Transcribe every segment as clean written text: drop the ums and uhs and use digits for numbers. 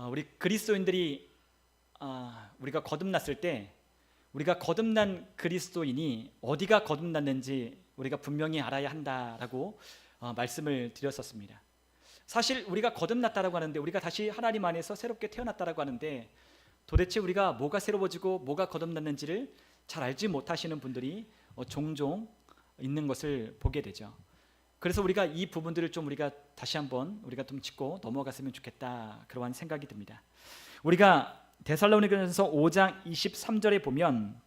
우리 그리스도인들이 우리가 거듭났을 때 우리가 거듭난 그리스도인이 어디가 거듭났는지 우리가 분명히 알아야 한다라고 말씀을 드렸었습니다. 사실 우리가 거듭났다라고 하는데, 우리가 다시 하나님 안에서 새롭게 태어났다라고 하는데, 도대체 우리가 뭐가 새로워지고 뭐가 거듭났는지를 잘 알지 못하시는 분들이 종종 있는 것을 보게 되죠. 그래서 우리가 이 부분들을 좀 우리가 다시 한번 우리가 좀 짚고 넘어갔으면 좋겠다, 그러한 생각이 듭니다. 우리가 데살로니가전서 5장 23절에 보면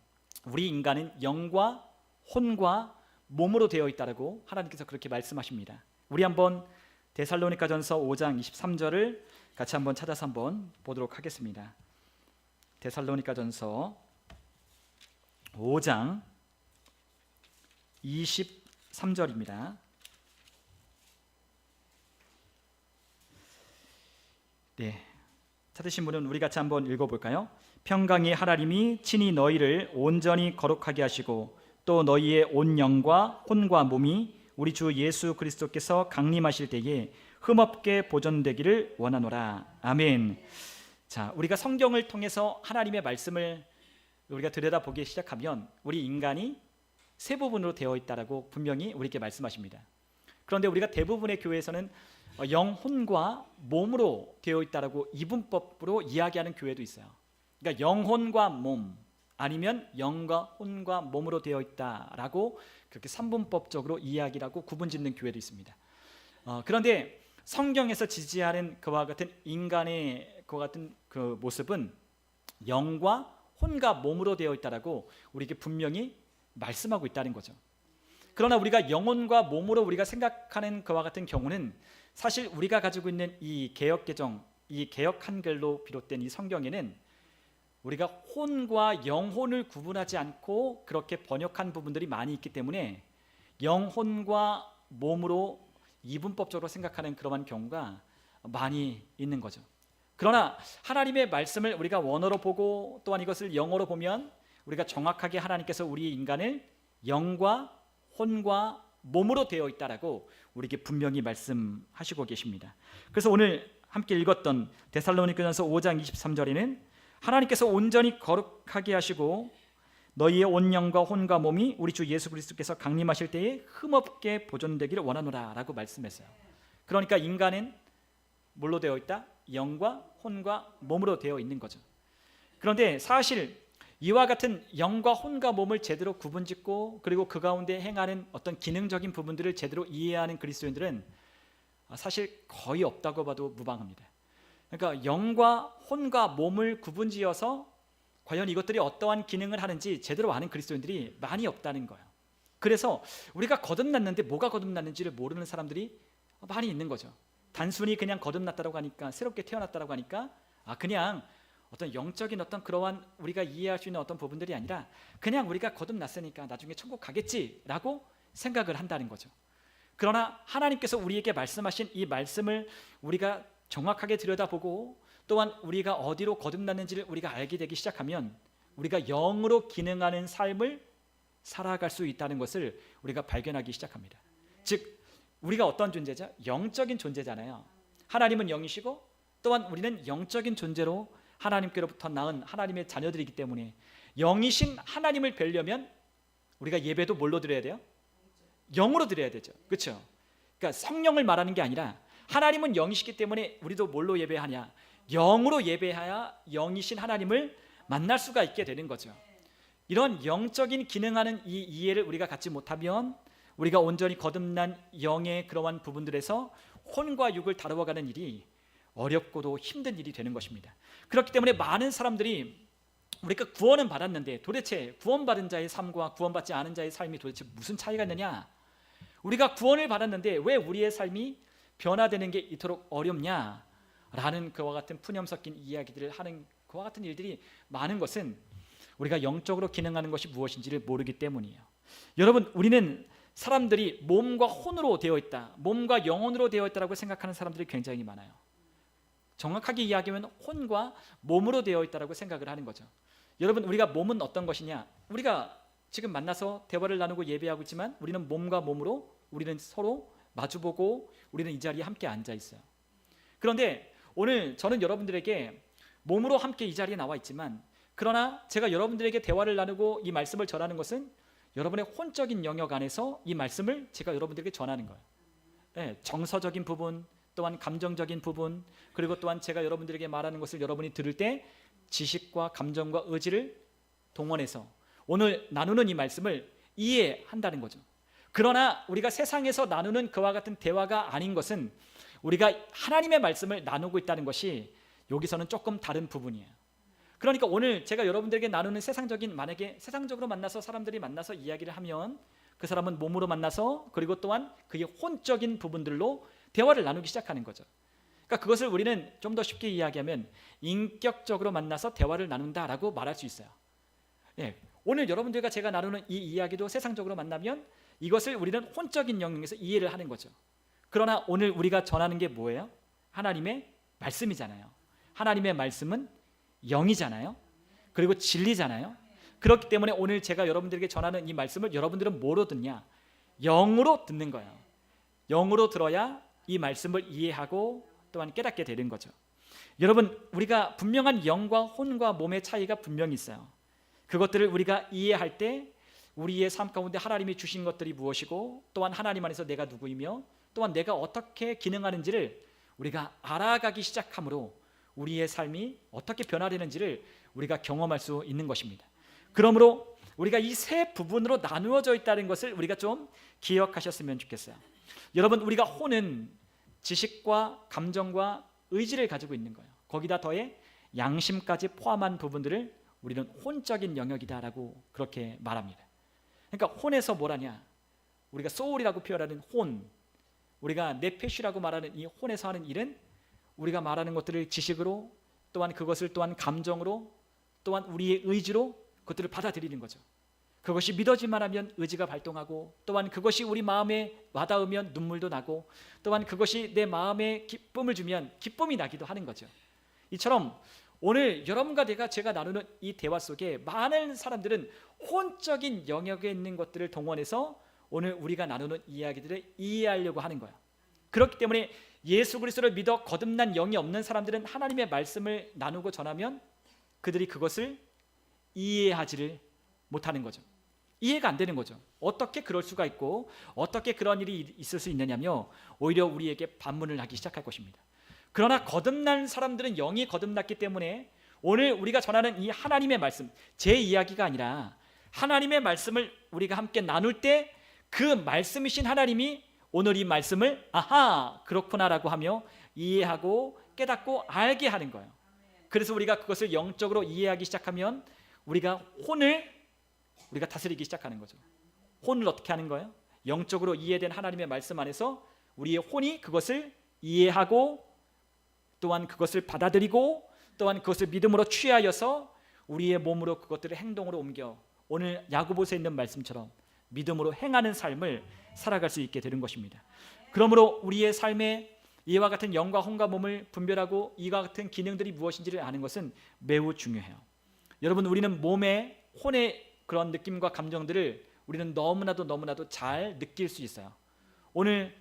우리 인간은 영과 혼과 몸으로 되어 있다라고 하나님께서 그렇게 말씀하십니다. 우리 한번 데살로니가전서 5장 23절을 같이 한번 찾아서 한번 보도록 하겠습니다. 데살로니가전서 5장 23절입니다. 네, 찾으신 분은 우리 같이 한번 읽어볼까요? 평강의 하나님이 친히 너희를 온전히 거룩하게 하시고 또 너희의 온 영과 혼과 몸이 우리 주 예수 그리스도께서 강림하실 때에 흠없게 보존되기를 원하노라. 아멘. 자, 우리가 성경을 통해서 하나님의 말씀을 우리가 들여다보기 시작하면 우리 인간이 세 부분으로 되어 있다라고 분명히 우리에게 말씀하십니다. 그런데 우리가 대부분의 교회에서는 영혼과 몸으로 되어 있다라고 이분법으로 이야기하는 교회도 있어요. 그러니까 영혼과 몸, 아니면 영과 혼과 몸으로 되어 있다라고 그렇게 삼분법적으로 이야기하고 구분짓는 교회도 있습니다. 그런데 성경에서 지지하는 그와 같은 인간의 그와 같은 그 모습은 영과 혼과 몸으로 되어 있다라고 우리에게 분명히 말씀하고 있다는 거죠. 그러나 우리가 영혼과 몸으로 우리가 생각하는 그와 같은 경우는 사실 우리가 가지고 있는 이 개역개정, 이 개역 한글로 비롯된 이 성경에는 우리가 혼과 영혼을 구분하지 않고 그렇게 번역한 부분들이 많이 있기 때문에 영혼과 몸으로 이분법적으로 생각하는 그러한 경우가 많이 있는 거죠. 그러나 하나님의 말씀을 우리가 원어로 보고 또한 이것을 영어로 보면 우리가 정확하게 하나님께서 우리 인간을 영과 혼과 몸으로 되어 있다라고 우리에게 분명히 말씀하시고 계십니다. 그래서 오늘 함께 읽었던 데살로니가전서 5장 23절에는 하나님께서 온전히 거룩하게 하시고 너희의 온 영과 혼과 몸이 우리 주 예수 그리스도께서 강림하실 때에 흠없게 보존되기를 원하노라 라고 말씀했어요. 그러니까 인간은 뭘로 되어 있다? 영과 혼과 몸으로 되어 있는 거죠. 그런데 사실 이와 같은 영과 혼과 몸을 제대로 구분짓고 그리고 그 가운데 행하는 어떤 기능적인 부분들을 제대로 이해하는 그리스도인들은 사실 거의 없다고 봐도 무방합니다. 그러니까 영과 혼과 몸을 구분지어서 과연 이것들이 어떠한 기능을 하는지 제대로 아는 그리스도인들이 많이 없다는 거예요. 그래서 우리가 거듭났는데 뭐가 거듭났는지를 모르는 사람들이 많이 있는 거죠. 단순히 그냥 거듭났다고 하니까, 새롭게 태어났다고 하니까 그냥 어떤 영적인 어떤 그러한 우리가 이해할 수 있는 어떤 부분들이 아니라 그냥 우리가 거듭났으니까 나중에 천국 가겠지라고 생각을 한다는 거죠. 그러나 하나님께서 우리에게 말씀하신 이 말씀을 우리가 정확하게 들여다보고 또한 우리가 어디로 거듭났는지를 우리가 알게 되기 시작하면 우리가 영으로 기능하는 삶을 살아갈 수 있다는 것을 우리가 발견하기 시작합니다. 즉 우리가 어떤 존재죠? 영적인 존재잖아요. 하나님은 영이시고 또한 우리는 영적인 존재로 하나님께로부터 낳은 하나님의 자녀들이기 때문에 영이신 하나님을 뵈려면 우리가 예배도 뭘로 드려야 돼요? 영으로 드려야 되죠. 그렇죠? 그러니까 성령을 말하는 게 아니라 하나님은 영이시기 때문에 우리도 뭘로 예배하냐? 영으로 예배해야 영이신 하나님을 만날 수가 있게 되는 거죠. 이런 영적인 기능하는 이 이해를 우리가 갖지 못하면 우리가 온전히 거듭난 영의 그러한 부분들에서 혼과 육을 다루어가는 일이 어렵고도 힘든 일이 되는 것입니다. 그렇기 때문에 많은 사람들이 우리가 구원은 받았는데 도대체 구원받은 자의 삶과 구원받지 않은 자의 삶이 도대체 무슨 차이가 있느냐? 우리가 구원을 받았는데 왜 우리의 삶이 변화되는 게 이토록 어렵냐? 라는 그와 같은 푸념 섞인 이야기들을 하는 그와 같은 일들이 많은 것은 우리가 영적으로 기능하는 것이 무엇인지를 모르기 때문이에요. 여러분, 우리는 사람들이 몸과 혼으로 되어 있다, 몸과 영혼으로 되어 있다고 생각하는 사람들이 굉장히 많아요. 정확하게 이야기하면 혼과 몸으로 되어 있다고 생각을 하는 거죠. 여러분, 우리가 몸은 어떤 것이냐? 우리가 지금 만나서 대화를 나누고 예배하고 있지만 우리는 몸과 몸으로 우리는 서로 마주보고 우리는 이 자리에 함께 앉아 있어요. 그런데 오늘 저는 여러분들에게 몸으로 함께 이 자리에 나와 있지만, 그러나 제가 여러분들에게 대화를 나누고 이 말씀을 전하는 것은 여러분의 혼적인 영역 안에서 이 말씀을 제가 여러분들에게 전하는 거예요. 네, 정서적인 부분, 또한 감정적인 부분, 그리고 또한 제가 여러분들에게 말하는 것을 여러분이 들을 때 지식과 감정과 의지를 동원해서 오늘 나누는 이 말씀을 이해한다는 거죠. 그러나 우리가 세상에서 나누는 그와 같은 대화가 아닌 것은 우리가 하나님의 말씀을 나누고 있다는 것이 여기서는 조금 다른 부분이에요. 그러니까 오늘 제가 여러분들에게 나누는 만약에 세상적으로 만나서 사람들이 만나서 이야기를 하면 그 사람은 몸으로 만나서 그리고 또한 그의 혼적인 부분들로 대화를 나누기 시작하는 거죠. 그러니까 그것을 우리는 좀 더 쉽게 이야기하면 인격적으로 만나서 대화를 나눈다라고 말할 수 있어요. 예, 오늘 여러분들과 제가 나누는 이 이야기도 세상적으로 만나면 이것을 우리는 혼적인 영역에서 이해를 하는 거죠. 그러나 오늘 우리가 전하는 게 뭐예요? 하나님의 말씀이잖아요. 하나님의 말씀은 영이잖아요. 그리고 진리잖아요. 그렇기 때문에 오늘 제가 여러분들에게 전하는 이 말씀을 여러분들은 뭐로 듣냐? 영으로 듣는 거예요. 영으로 들어야 이 말씀을 이해하고 또한 깨닫게 되는 거죠. 여러분, 우리가 분명한 영과 혼과 몸의 차이가 분명히 있어요. 그것들을 우리가 이해할 때 우리의 삶 가운데 하나님이 주신 것들이 무엇이고 또한 하나님 안에서 내가 누구이며 또한 내가 어떻게 기능하는지를 우리가 알아가기 시작함으로 우리의 삶이 어떻게 변화되는지를 우리가 경험할 수 있는 것입니다. 그러므로 우리가 이 세 부분으로 나누어져 있다는 것을 우리가 좀 기억하셨으면 좋겠어요. 여러분, 우리가 혼은 지식과 감정과 의지를 가지고 있는 거예요. 거기다 더해 양심까지 포함한 부분들을 우리는 혼적인 영역이다라고 그렇게 말합니다. 그러니까 혼에서 뭐라냐? 우리가 소울이라고 표현하는 혼, 우리가 네페시라고 말하는 이 혼에서 하는 일은 우리가 말하는 것들을 지식으로 또한 그것을 또한 감정으로 또한 우리의 의지로 그것들을 받아들이는 거죠. 그것이 믿어질만 하면 의지가 발동하고 또한 그것이 우리 마음에 와닿으면 눈물도 나고 또한 그것이 내 마음에 기쁨을 주면 기쁨이 나기도 하는 거죠. 이처럼 오늘 여러분과 제가 나누는 이 대화 속에 많은 사람들은 혼적인 영역에 있는 것들을 동원해서 오늘 우리가 나누는 이야기들을 이해하려고 하는 거예요. 그렇기 때문에 예수 그리스도를 믿어 거듭난 영이 없는 사람들은 하나님의 말씀을 나누고 전하면 그들이 그것을 이해하지를 못하는 거죠. 이해가 안 되는 거죠. 어떻게 그럴 수가 있고 어떻게 그런 일이 있을 수 있느냐며 오히려 우리에게 반문을 하기 시작할 것입니다. 그러나 거듭난 사람들은 영이 거듭났기 때문에 오늘 우리가 전하는 이 하나님의 말씀, 제 이야기가 아니라 하나님의 말씀을 우리가 함께 나눌 때 그 말씀이신 하나님이 오늘 이 말씀을 아하 그렇구나라고 하며 이해하고 깨닫고 알게 하는 거예요. 그래서 우리가 그것을 영적으로 이해하기 시작하면 우리가 혼을 우리가 다스리기 시작하는 거죠. 혼을 어떻게 하는 거예요? 영적으로 이해된 하나님의 말씀 안에서 우리의 혼이 그것을 이해하고 또한 그것을 받아들이고 또한 그것을 믿음으로 취하여서 우리의 몸으로 그것들을 행동으로 옮겨 오늘 야고보서에 있는 말씀처럼 믿음으로 행하는 삶을 살아갈 수 있게 되는 것입니다. 그러므로 우리의 삶에 이와 같은 영과 혼과 몸을 분별하고 이와 같은 기능들이 무엇인지를 아는 것은 매우 중요해요. 여러분, 우리는 몸의 혼의 그런 느낌과 감정들을 우리는 너무나도 잘 느낄 수 있어요. 오늘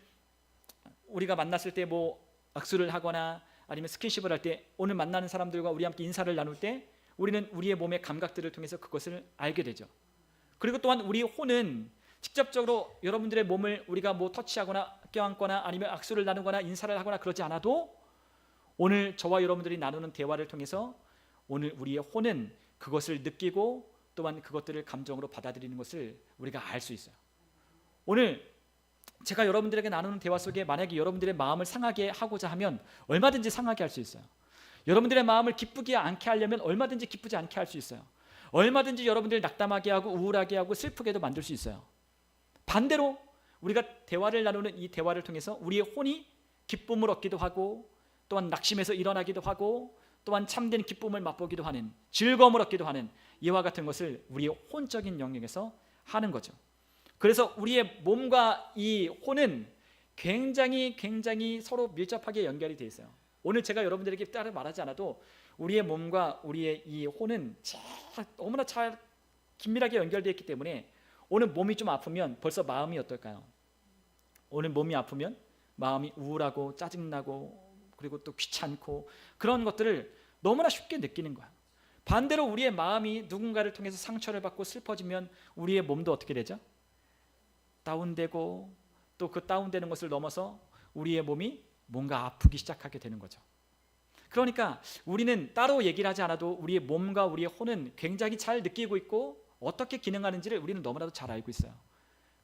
우리가 만났을 때 뭐 악수를 하거나 아니면 스킨십을 할 때 오늘 만나는 사람들과 우리 함께 인사를 나눌 때 우리는 우리의 몸의 감각들을 통해서 그것을 알게 되죠. 그리고 또한 우리 혼은 직접적으로 여러분들의 몸을 우리가 뭐 터치하거나 껴안거나 아니면 악수를 나누거나 인사를 하거나 그러지 않아도 오늘 저와 여러분들이 나누는 대화를 통해서 오늘 우리의 혼은 그것을 느끼고 또한 그것들을 감정으로 받아들이는 것을 우리가 알 수 있어요. 오늘 제가 여러분들에게 나누는 대화 속에 만약에 여러분들의 마음을 상하게 하고자 하면 얼마든지 상하게 할 수 있어요. 여러분들의 마음을 기쁘게 않게 하려면 얼마든지 기쁘지 않게 할 수 있어요. 얼마든지 여러분들을 낙담하게 하고 우울하게 하고 슬프게도 만들 수 있어요. 반대로 우리가 대화를 나누는 이 대화를 통해서 우리의 혼이 기쁨을 얻기도 하고 또한 낙심해서 일어나기도 하고 또한 참된 기쁨을 맛보기도 하는 즐거움을 얻기도 하는 이와 같은 것을 우리의 혼적인 영역에서 하는 거죠. 그래서 우리의 몸과 이 혼은 굉장히 서로 밀접하게 연결이 되어 있어요. 오늘 제가 여러분들에게 따로 말하지 않아도 우리의 몸과 우리의 이 혼은 너무나 잘 긴밀하게 연결되어 있기 때문에 오늘 몸이 좀 아프면 벌써 마음이 어떨까요? 오늘 몸이 아프면 마음이 우울하고 짜증나고 그리고 또 귀찮고 그런 것들을 너무나 쉽게 느끼는 거야. 반대로 우리의 마음이 누군가를 통해서 상처를 받고 슬퍼지면 우리의 몸도 어떻게 되죠? 다운되고 또 그 다운되는 것을 넘어서 우리의 몸이 뭔가 아프기 시작하게 되는 거죠. 그러니까 우리는 따로 얘기를 하지 않아도 우리의 몸과 우리의 혼은 굉장히 잘 느끼고 있고 어떻게 기능하는지를 우리는 너무나도 잘 알고 있어요.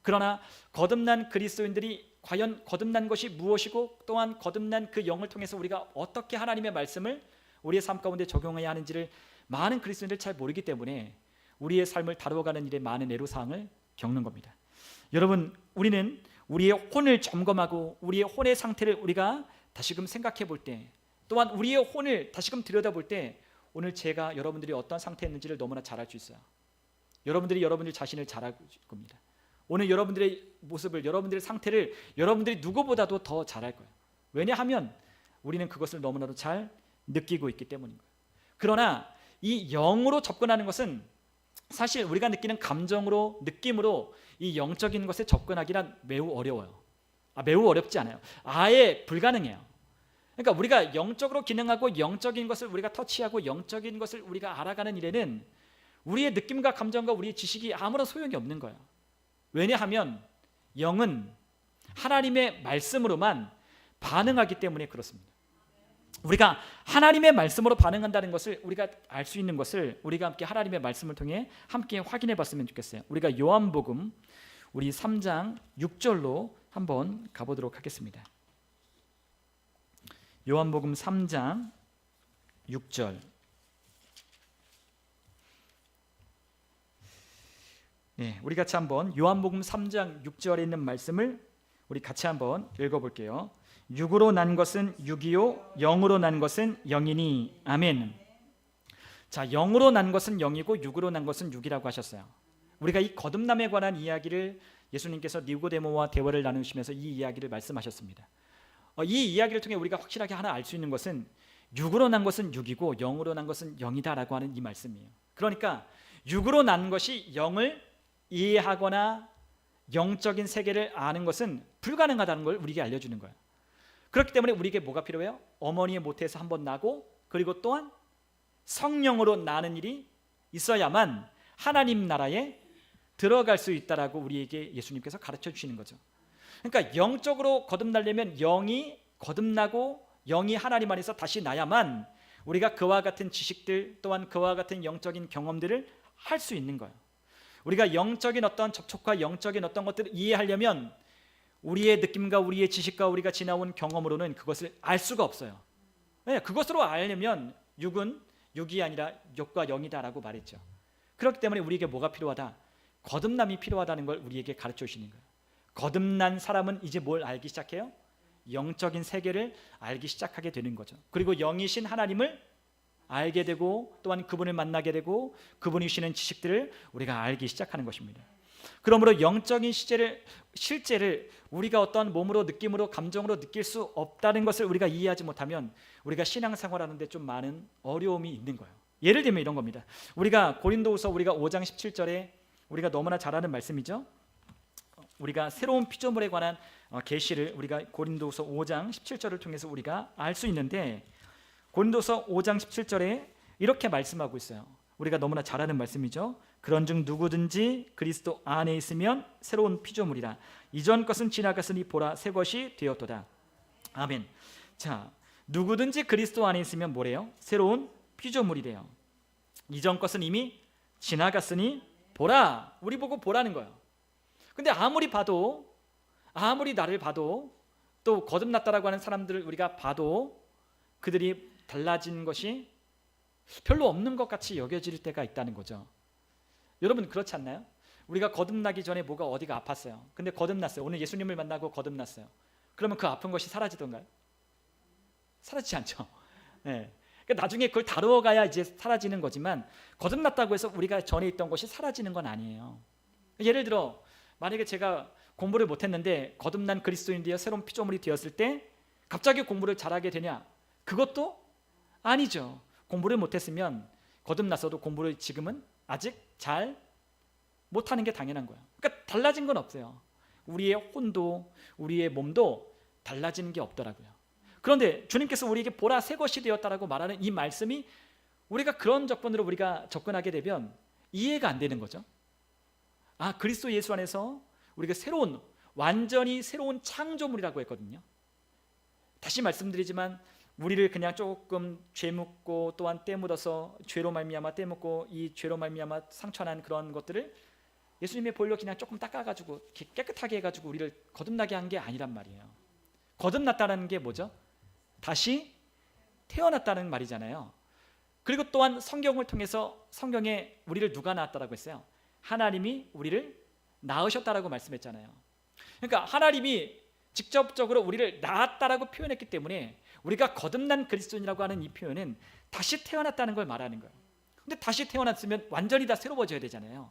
그러나 거듭난 그리스도인들이 과연 거듭난 것이 무엇이고 또한 거듭난 그 영을 통해서 우리가 어떻게 하나님의 말씀을 우리의 삶 가운데 적용해야 하는지를 많은 그리스도인들이 잘 모르기 때문에 우리의 삶을 다루어가는 일에 많은 애로사항을 겪는 겁니다. 여러분, 우리는 우리의 혼을 점검하고 우리의 혼의 상태를 우리가 다시금 생각해 볼 때, 또한 우리의 혼을 다시금 들여다볼 때 오늘 제가 여러분들이 어떤 상태에 있는지를 너무나 잘 알 수 있어요. 여러분들이 여러분들 자신을 잘 알 겁니다. 오늘 여러분들의 모습을, 여러분들의 상태를 여러분들이 누구보다도 더 잘 알 거예요. 왜냐하면 우리는 그것을 너무나도 잘 느끼고 있기 때문인 거예요. 그러나 이 영으로 접근하는 것은 사실 우리가 느끼는 감정으로, 느낌으로 이 영적인 것에 접근하기란 매우 어려워요. 매우 어렵지 않아요. 아예 불가능해요. 그러니까 우리가 영적으로 기능하고 영적인 것을 우리가 터치하고 영적인 것을 우리가 알아가는 일에는 우리의 느낌과 감정과 우리의 지식이 아무런 소용이 없는 거예요. 왜냐하면 영은 하나님의 말씀으로만 반응하기 때문에 그렇습니다. 우리가 하나님의 말씀으로 반응한다는 것을 우리가 알 수 있는 것을 우리가 함께 하나님의 말씀을 통해 함께 확인해 봤으면 좋겠어요. 우리가 요한복음 우리 3장 6절로 한번 가보도록 하겠습니다. 요한복음 3장 6절. 네, 우리 같이 한번 요한복음 3장 6절에 있는 말씀을 우리 같이 한번 읽어볼게요. 육으로 난 것은 육이요 영으로 난 것은 영이니 아멘. 자, 영으로 난 것은 영이고 육으로 난 것은 육이라고 하셨어요. 우리가 이 거듭남에 관한 이야기를 예수님께서 니고데모와 대화를 나누시면서 이 이야기를 말씀하셨습니다. 이 이야기를 통해 우리가 확실하게 하나 알 수 있는 것은 육으로 난 것은 육이고 영으로 난 것은 영이다라고 하는 이 말씀이에요. 그러니까 육으로 난 것이 영을 이해하거나 영적인 세계를 아는 것은 불가능하다는 걸 우리에게 알려주는 거예요. 그렇기 때문에 우리에게 뭐가 필요해요? 어머니의 모태에서 한번 나고 그리고 또한 성령으로 나는 일이 있어야만 하나님 나라에 들어갈 수 있다라고 우리에게 예수님께서 가르쳐 주시는 거죠. 그러니까 영적으로 거듭나려면 영이 거듭나고 영이 하나님 안에서 다시 나야만 우리가 그와 같은 지식들 또한 그와 같은 영적인 경험들을 할 수 있는 거예요. 우리가 영적인 어떤 접촉과 영적인 어떤 것들을 이해하려면 우리의 느낌과 우리의 지식과 우리가 지나온 경험으로는 그것을 알 수가 없어요. 네, 그것으로 알려면 육은 육이 아니라 육과 영이다라고 말했죠. 그렇기 때문에 우리에게 뭐가 필요하다? 거듭남이 필요하다는 걸 우리에게 가르쳐 주시는 거예요. 거듭난 사람은 이제 뭘 알기 시작해요? 영적인 세계를 알기 시작하게 되는 거죠. 그리고 영이신 하나님을 알게 되고 또한 그분을 만나게 되고 그분이 주시는 지식들을 우리가 알기 시작하는 것입니다. 그러므로 영적인 실제를 우리가 어떤 몸으로 느낌으로 감정으로 느낄 수 없다는 것을 우리가 이해하지 못하면 우리가 신앙생활하는데 좀 많은 어려움이 있는 거예요. 예를 들면 이런 겁니다. 우리가 고린도후서 우리가 5장 17절에 우리가 너무나 잘 아는 말씀이죠. 우리가 새로운 피조물에 관한 계시를 우리가 고린도후서 5장 17절을 통해서 우리가 알 수 있는데 고린도서 5장 17절에 이렇게 말씀하고 있어요. 우리가 너무나 잘 아는 말씀이죠. 그런즉 누구든지 그리스도 안에 있으면 새로운 피조물이라. 이전 것은 지나갔으니 보라 새 것이 되었도다. 아멘. 자, 누구든지 그리스도 안에 있으면 뭐래요? 새로운 피조물이래요. 이전 것은 이미 지나갔으니 보라. 우리 보고 보라는 거예요. 근데 아무리 봐도 아무리 나를 봐도 또 거듭났다라고 하는 사람들을 우리가 봐도 그들이 달라진 것이 별로 없는 것 같이 여겨질 때가 있다는 거죠. 여러분 그렇지 않나요? 우리가 거듭나기 전에 뭐가 어디가 아팠어요. 근데 거듭났어요. 오늘 예수님을 만나고 거듭났어요. 그러면 그 아픈 것이 사라지던가요? 사라지지 않죠. 네. 그러니까 나중에 그걸 다루어가야 이제 사라지는 거지만 거듭났다고 해서 우리가 전에 있던 것이 사라지는 건 아니에요. 예를 들어 만약에 제가 공부를 못했는데 거듭난 그리스도인들이 새로운 피조물이 되었을 때 갑자기 공부를 잘하게 되냐? 그것도 아니죠. 공부를 못했으면 거듭났어도 공부를 지금은 아직 잘 못하는 게 당연한 거예요. 그러니까 달라진 건 없어요. 우리의 혼도 우리의 몸도 달라지는 게 없더라고요. 그런데 주님께서 우리에게 보라 새 것이 되었다라고 말하는 이 말씀이 우리가 그런 접근으로 우리가 접근하게 되면 이해가 안 되는 거죠. 아, 그리스도 예수 안에서 우리가 완전히 새로운 창조물이라고 했거든요. 다시 말씀드리지만 우리를 그냥 조금 죄 묻고 또한 때 묻어서 죄로 말미암아 때 묻고 이 죄로 말미암아 상처난 그런 것들을 예수님의 보혈로 그냥 조금 닦아가지고 깨끗하게 해가지고 우리를 거듭나게 한 게 아니란 말이에요. 거듭났다는 게 뭐죠? 다시 태어났다는 말이잖아요. 그리고 또한 성경을 통해서 성경에 우리를 누가 낳았다라고 했어요? 하나님이 우리를 낳으셨다라고 말씀했잖아요. 그러니까 하나님이 직접적으로 우리를 낳았다라고 표현했기 때문에 우리가 거듭난 그리스도인이라고 하는 이 표현은 다시 태어났다는 걸 말하는 거예요. 근데 다시 태어났으면 완전히 다 새로워져야 되잖아요.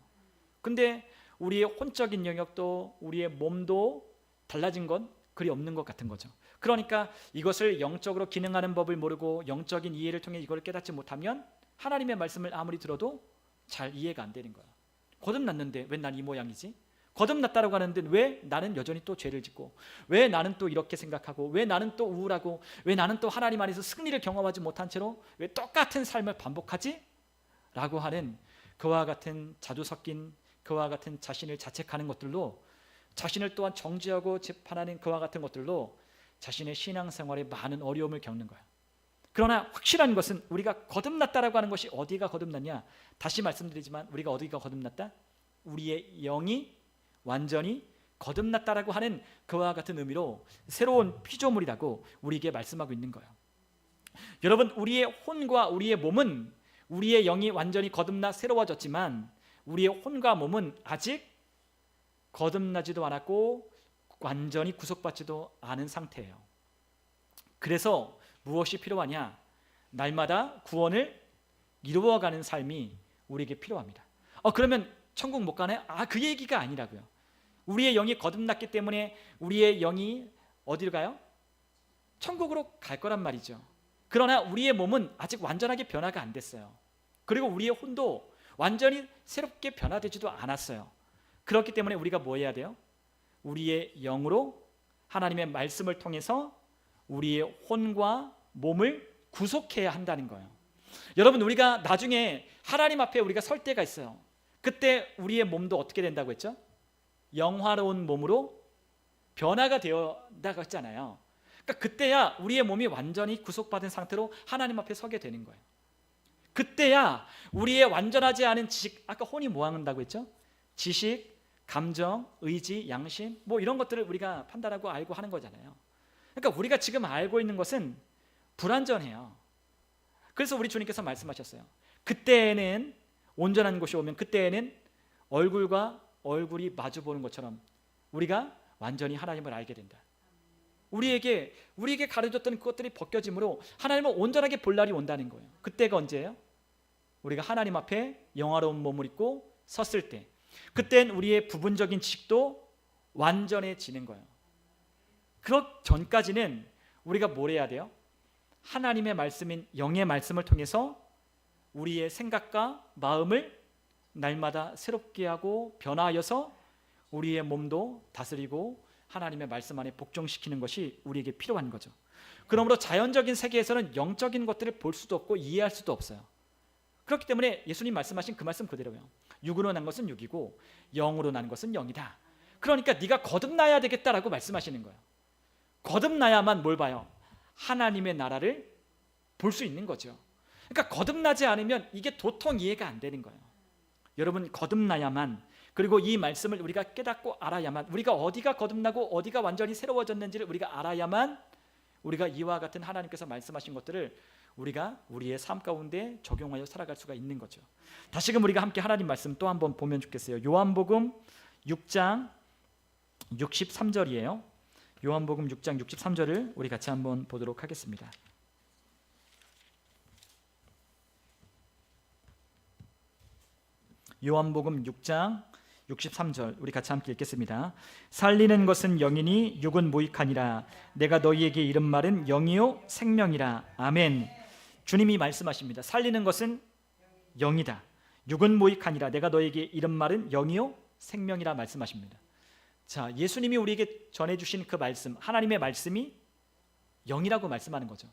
근데 우리의 혼적인 영역도 우리의 몸도 달라진 건 그리 없는 것 같은 거죠. 그러니까 이것을 영적으로 기능하는 법을 모르고 영적인 이해를 통해 이걸 깨닫지 못하면 하나님의 말씀을 아무리 들어도 잘 이해가 안 되는 거야. 거듭났는데 왜 난 이 모양이지? 거듭났다라고 하는데 왜 나는 여전히 또 죄를 짓고, 왜 나는 또 이렇게 생각하고, 왜 나는 또 우울하고, 왜 나는 또 하나님 안에서 승리를 경험하지 못한 채로 왜 똑같은 삶을 반복하지? 라고 하는 그와 같은 자주 섞인 그와 같은 자신을 자책하는 것들로, 자신을 또한 정죄하고 재판하는 그와 같은 것들로 자신의 신앙생활에 많은 어려움을 겪는 거야. 그러나 확실한 것은 우리가 거듭났다라고 하는 것이 어디가 거듭났냐? 다시 말씀드리지만 우리가 어디가 거듭났다? 우리의 영이 완전히 거듭났다라고 하는 그와 같은 의미로 새로운 피조물이라고 우리에게 말씀하고 있는 거예요. 여러분, 우리의 혼과 우리의 몸은, 우리의 영이 완전히 거듭나 새로워졌지만 우리의 혼과 몸은 아직 거듭나지도 않았고 완전히 구속받지도 않은 상태예요. 그래서 무엇이 필요하냐? 날마다 구원을 이루어가는 삶이 우리에게 필요합니다. 그러면 천국 못 가네? 그 얘기가 아니라고요. 우리의 영이 거듭났기 때문에 우리의 영이 어디로 가요? 천국으로 갈 거란 말이죠. 그러나 우리의 몸은 아직 완전하게 변화가 안 됐어요. 그리고 우리의 혼도 완전히 새롭게 변화되지도 않았어요. 그렇기 때문에 우리가 뭐 해야 돼요? 우리의 영으로 하나님의 말씀을 통해서 우리의 혼과 몸을 구속해야 한다는 거예요. 여러분, 우리가 나중에 하나님 앞에 우리가 설 때가 있어요. 그때 우리의 몸도 어떻게 된다고 했죠? 영화로운 몸으로 변화가 되어다고 했잖아요. 그러니까 그때야 우리의 몸이 완전히 구속받은 상태로 하나님 앞에 서게 되는 거예요. 그때야 우리의 완전하지 않은 지식, 아까 혼이 뭐 한다고 했죠? 지식, 감정, 의지, 양심, 뭐 이런 것들을 우리가 판단하고 알고 하는 거잖아요. 그러니까 우리가 지금 알고 있는 것은 불완전해요. 그래서 우리 주님께서 말씀하셨어요. 그때에는, 온전한 것이 오면 그때에는 얼굴과 얼굴이 마주보는 것처럼 우리가 완전히 하나님을 알게 된다. 우리에게 가르쳤던 그것들이 벗겨짐으로 하나님을 온전하게 볼 날이 온다는 거예요. 그때가 언제예요? 우리가 하나님 앞에 영화로운 몸을 입고 섰을 때, 그땐 우리의 부분적인 지식도 완전해지는 거예요. 그 전까지는 우리가 뭘 해야 돼요? 하나님의 말씀인 영의 말씀을 통해서 우리의 생각과 마음을 날마다 새롭게 하고 변화하여서 우리의 몸도 다스리고 하나님의 말씀 안에 복종시키는 것이 우리에게 필요한 거죠. 그러므로 자연적인 세계에서는 영적인 것들을 볼 수도 없고 이해할 수도 없어요. 그렇기 때문에 예수님 말씀하신 그 말씀 그대로예요. 육으로 난 것은 육이고 영으로 난 것은 영이다. 그러니까 네가 거듭나야 되겠다라고 말씀하시는 거예요. 거듭나야만 뭘 봐요? 하나님의 나라를 볼 수 있는 거죠. 그러니까 거듭나지 않으면 이게 도통 이해가 안 되는 거예요. 여러분, 거듭나야만, 그리고 이 말씀을 우리가 깨닫고 알아야만, 우리가 어디가 거듭나고 어디가 완전히 새로워졌는지를 우리가 알아야만 우리가 이와 같은 하나님께서 말씀하신 것들을 우리가 우리의 삶 가운데 적용하여 살아갈 수가 있는 거죠. 다시금 우리가 함께 하나님 말씀 또 한번 보면 좋겠어요. 요한복음 6장 63절이에요. 요한복음 6장 63절을 우리 같이 한번 보도록 하겠습니다. 요한복음 6장 63절 우리 같이 함께 읽겠습니다. 살리는 것은 영이니 육은 무익하니라. 내가 너희에게 이른 말은 영이요 생명이라. 아멘. 주님이 말씀하십니다. 살리는 것은 영이다. 육은 무익하니라. 내가 너희에게 이른 말은 영이요 생명이라 말씀하십니다. 자, 예수님이 우리에게 전해주신 그 말씀, 하나님의 말씀이 영이라고 말씀하는 거죠.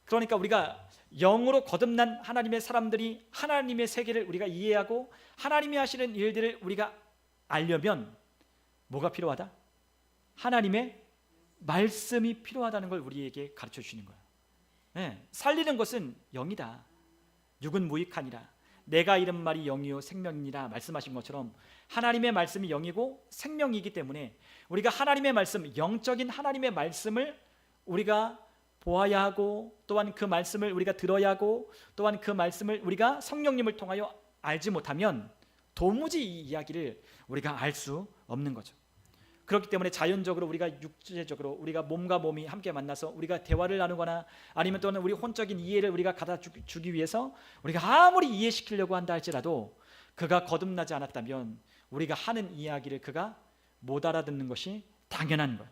그러니까 우리가 영으로 거듭난 하나님의 사람들이 하나님의 세계를 우리가 이해하고 하나님이 하시는 일들을 우리가 알려면 뭐가 필요하다? 하나님의 말씀이 필요하다는 걸 우리에게 가르쳐 주시는 거예요. 네, 살리는 것은 영이다. 육은 무익하니라. 내가 이른 말이 영이요 생명이니라 말씀하신 것처럼 하나님의 말씀이 영이고 생명이기 때문에 우리가 하나님의 말씀, 영적인 하나님의 말씀을 우리가 보아야 하고 또한 그 말씀을 우리가 들어야 하고 또한 그 말씀을 우리가 성령님을 통하여 알지 못하면 도무지 이 이야기를 우리가 알 수 없는 거죠. 그렇기 때문에 자연적으로 우리가 육체적으로 우리가 몸과 몸이 함께 만나서 우리가 대화를 나누거나 아니면 또는 우리 혼적인 이해를 우리가 갖다 주기 위해서 우리가 아무리 이해시키려고 한다 할지라도 그가 거듭나지 않았다면 우리가 하는 이야기를 그가 못 알아듣는 것이 당연한 거예요.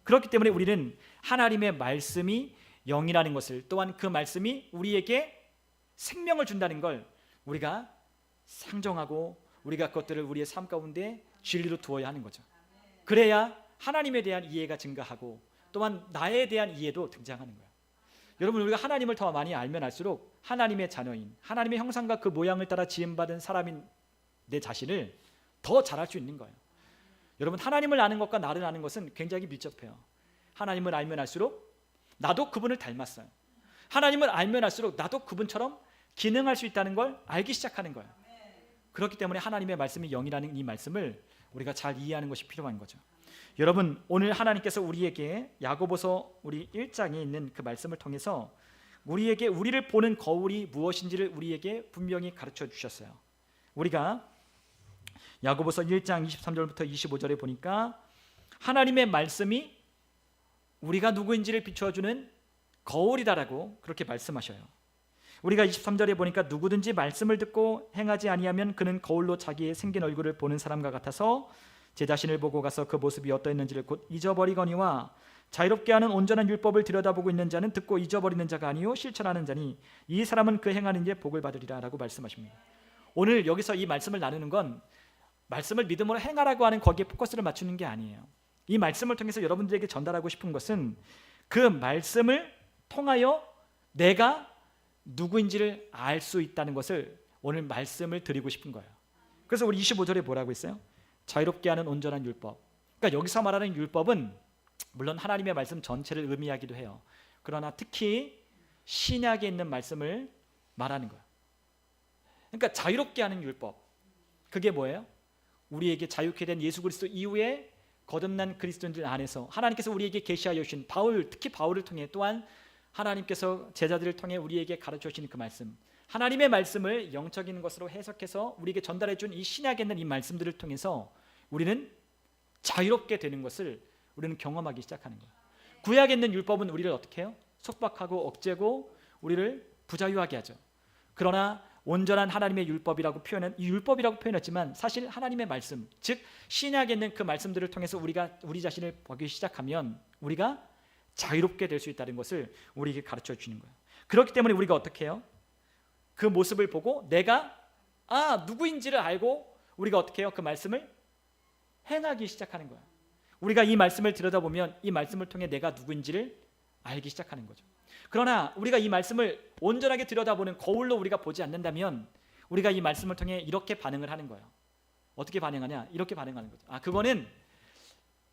그렇기 때문에 우리는 하나님의 말씀이 영이라는 것을 또한 그 말씀이 우리에게 생명을 준다는 걸 우리가 상정하고 우리가 그것들을 우리의 삶 가운데 진리로 두어야 하는 거죠. 그래야 하나님에 대한 이해가 증가하고 또한 나에 대한 이해도 등장하는 거예요. 여러분, 우리가 하나님을 더 많이 알면 알수록 하나님의 자녀인 하나님의 형상과 그 모양을 따라 지음받은 사람인 내 자신을 더 잘할 수 있는 거예요. 여러분, 하나님을 아는 것과 나를 아는 것은 굉장히 밀접해요. 하나님을 알면 알수록 나도 그분을 닮았어요. 하나님을 알면 알수록 나도 그분처럼 기능할 수 있다는 걸 알기 시작하는 거예요. 그렇기 때문에 하나님의 말씀이 영이라는 이 말씀을 우리가 잘 이해하는 것이 필요한 거죠. 여러분, 오늘 하나님께서 우리에게 야고보서 우리 1장에 있는 그 말씀을 통해서 우리에게 우리를 보는 거울이 무엇인지를 우리에게 분명히 가르쳐 주셨어요. 우리가 야고보서 1장 23절부터 25절에 보니까 하나님의 말씀이 우리가 누구인지를 비춰주는 거울이다라고 그렇게 말씀하셔요. 우리가 23절에 보니까 누구든지 말씀을 듣고 행하지 아니하면 그는 거울로 자기의 생긴 얼굴을 보는 사람과 같아서 제 자신을 보고 가서 그 모습이 어떠했는지를 곧 잊어버리거니와 자유롭게 하는 온전한 율법을 들여다보고 있는 자는 듣고 잊어버리는 자가 아니요 실천하는 자니 이 사람은 그 행하는 일에 복을 받으리라 라고 말씀하십니다. 오늘 여기서 이 말씀을 나누는 건 말씀을 믿음으로 행하라고 하는 거기에 포커스를 맞추는 게 아니에요. 이 말씀을 통해서 여러분들에게 전달하고 싶은 것은 그 말씀을 통하여 내가 누구인지를 알 수 있다는 것을 오늘 말씀을 드리고 싶은 거예요. 그래서 우리 25절에 뭐라고 했어요? 자유롭게 하는 온전한 율법. 그러니까 여기서 말하는 율법은 물론 하나님의 말씀 전체를 의미하기도 해요. 그러나 특히 신약에 있는 말씀을 말하는 거예요. 그러니까 자유롭게 하는 율법, 그게 뭐예요? 우리에게 자유케 된 예수 그리스도 이후에 거듭난 그리스도인들 안에서 하나님께서 우리에게 계시하여 주신 바울, 특히 바울을 통해 또한 하나님께서 제자들을 통해 우리에게 가르쳐 주시는 그 말씀, 하나님의 말씀을 영적인 것으로 해석해서 우리에게 전달해 준 이 신약에 있는 이 말씀들을 통해서 우리는 자유롭게 되는 것을 우리는 경험하기 시작하는 거예요. 구약에 있는 율법은 우리를 어떻게 해요? 속박하고 억제고 우리를 부자유하게 하죠. 그러나 온전한 하나님의 율법이라고 표현했지만 사실 하나님의 말씀, 즉 신약에 있는 그 말씀들을 통해서 우리가 우리 자신을 보기 시작하면 우리가 자유롭게 될 수 있다는 것을 우리에게 가르쳐 주는 거예요. 그렇기 때문에 우리가 어떻게 해요? 그 모습을 보고 내가 누구인지를 알고 우리가 어떻게 해요? 그 말씀을 행하기 시작하는 거예요. 우리가 이 말씀을 들여다보면 이 말씀을 통해 내가 누구인지를 알기 시작하는 거죠. 그러나 우리가 이 말씀을 온전하게 들여다보는 거울로 우리가 보지 않는다면 우리가 이 말씀을 통해 이렇게 반응을 하는 거예요. 어떻게 반응하냐? 이렇게 반응하는 거죠. 그거는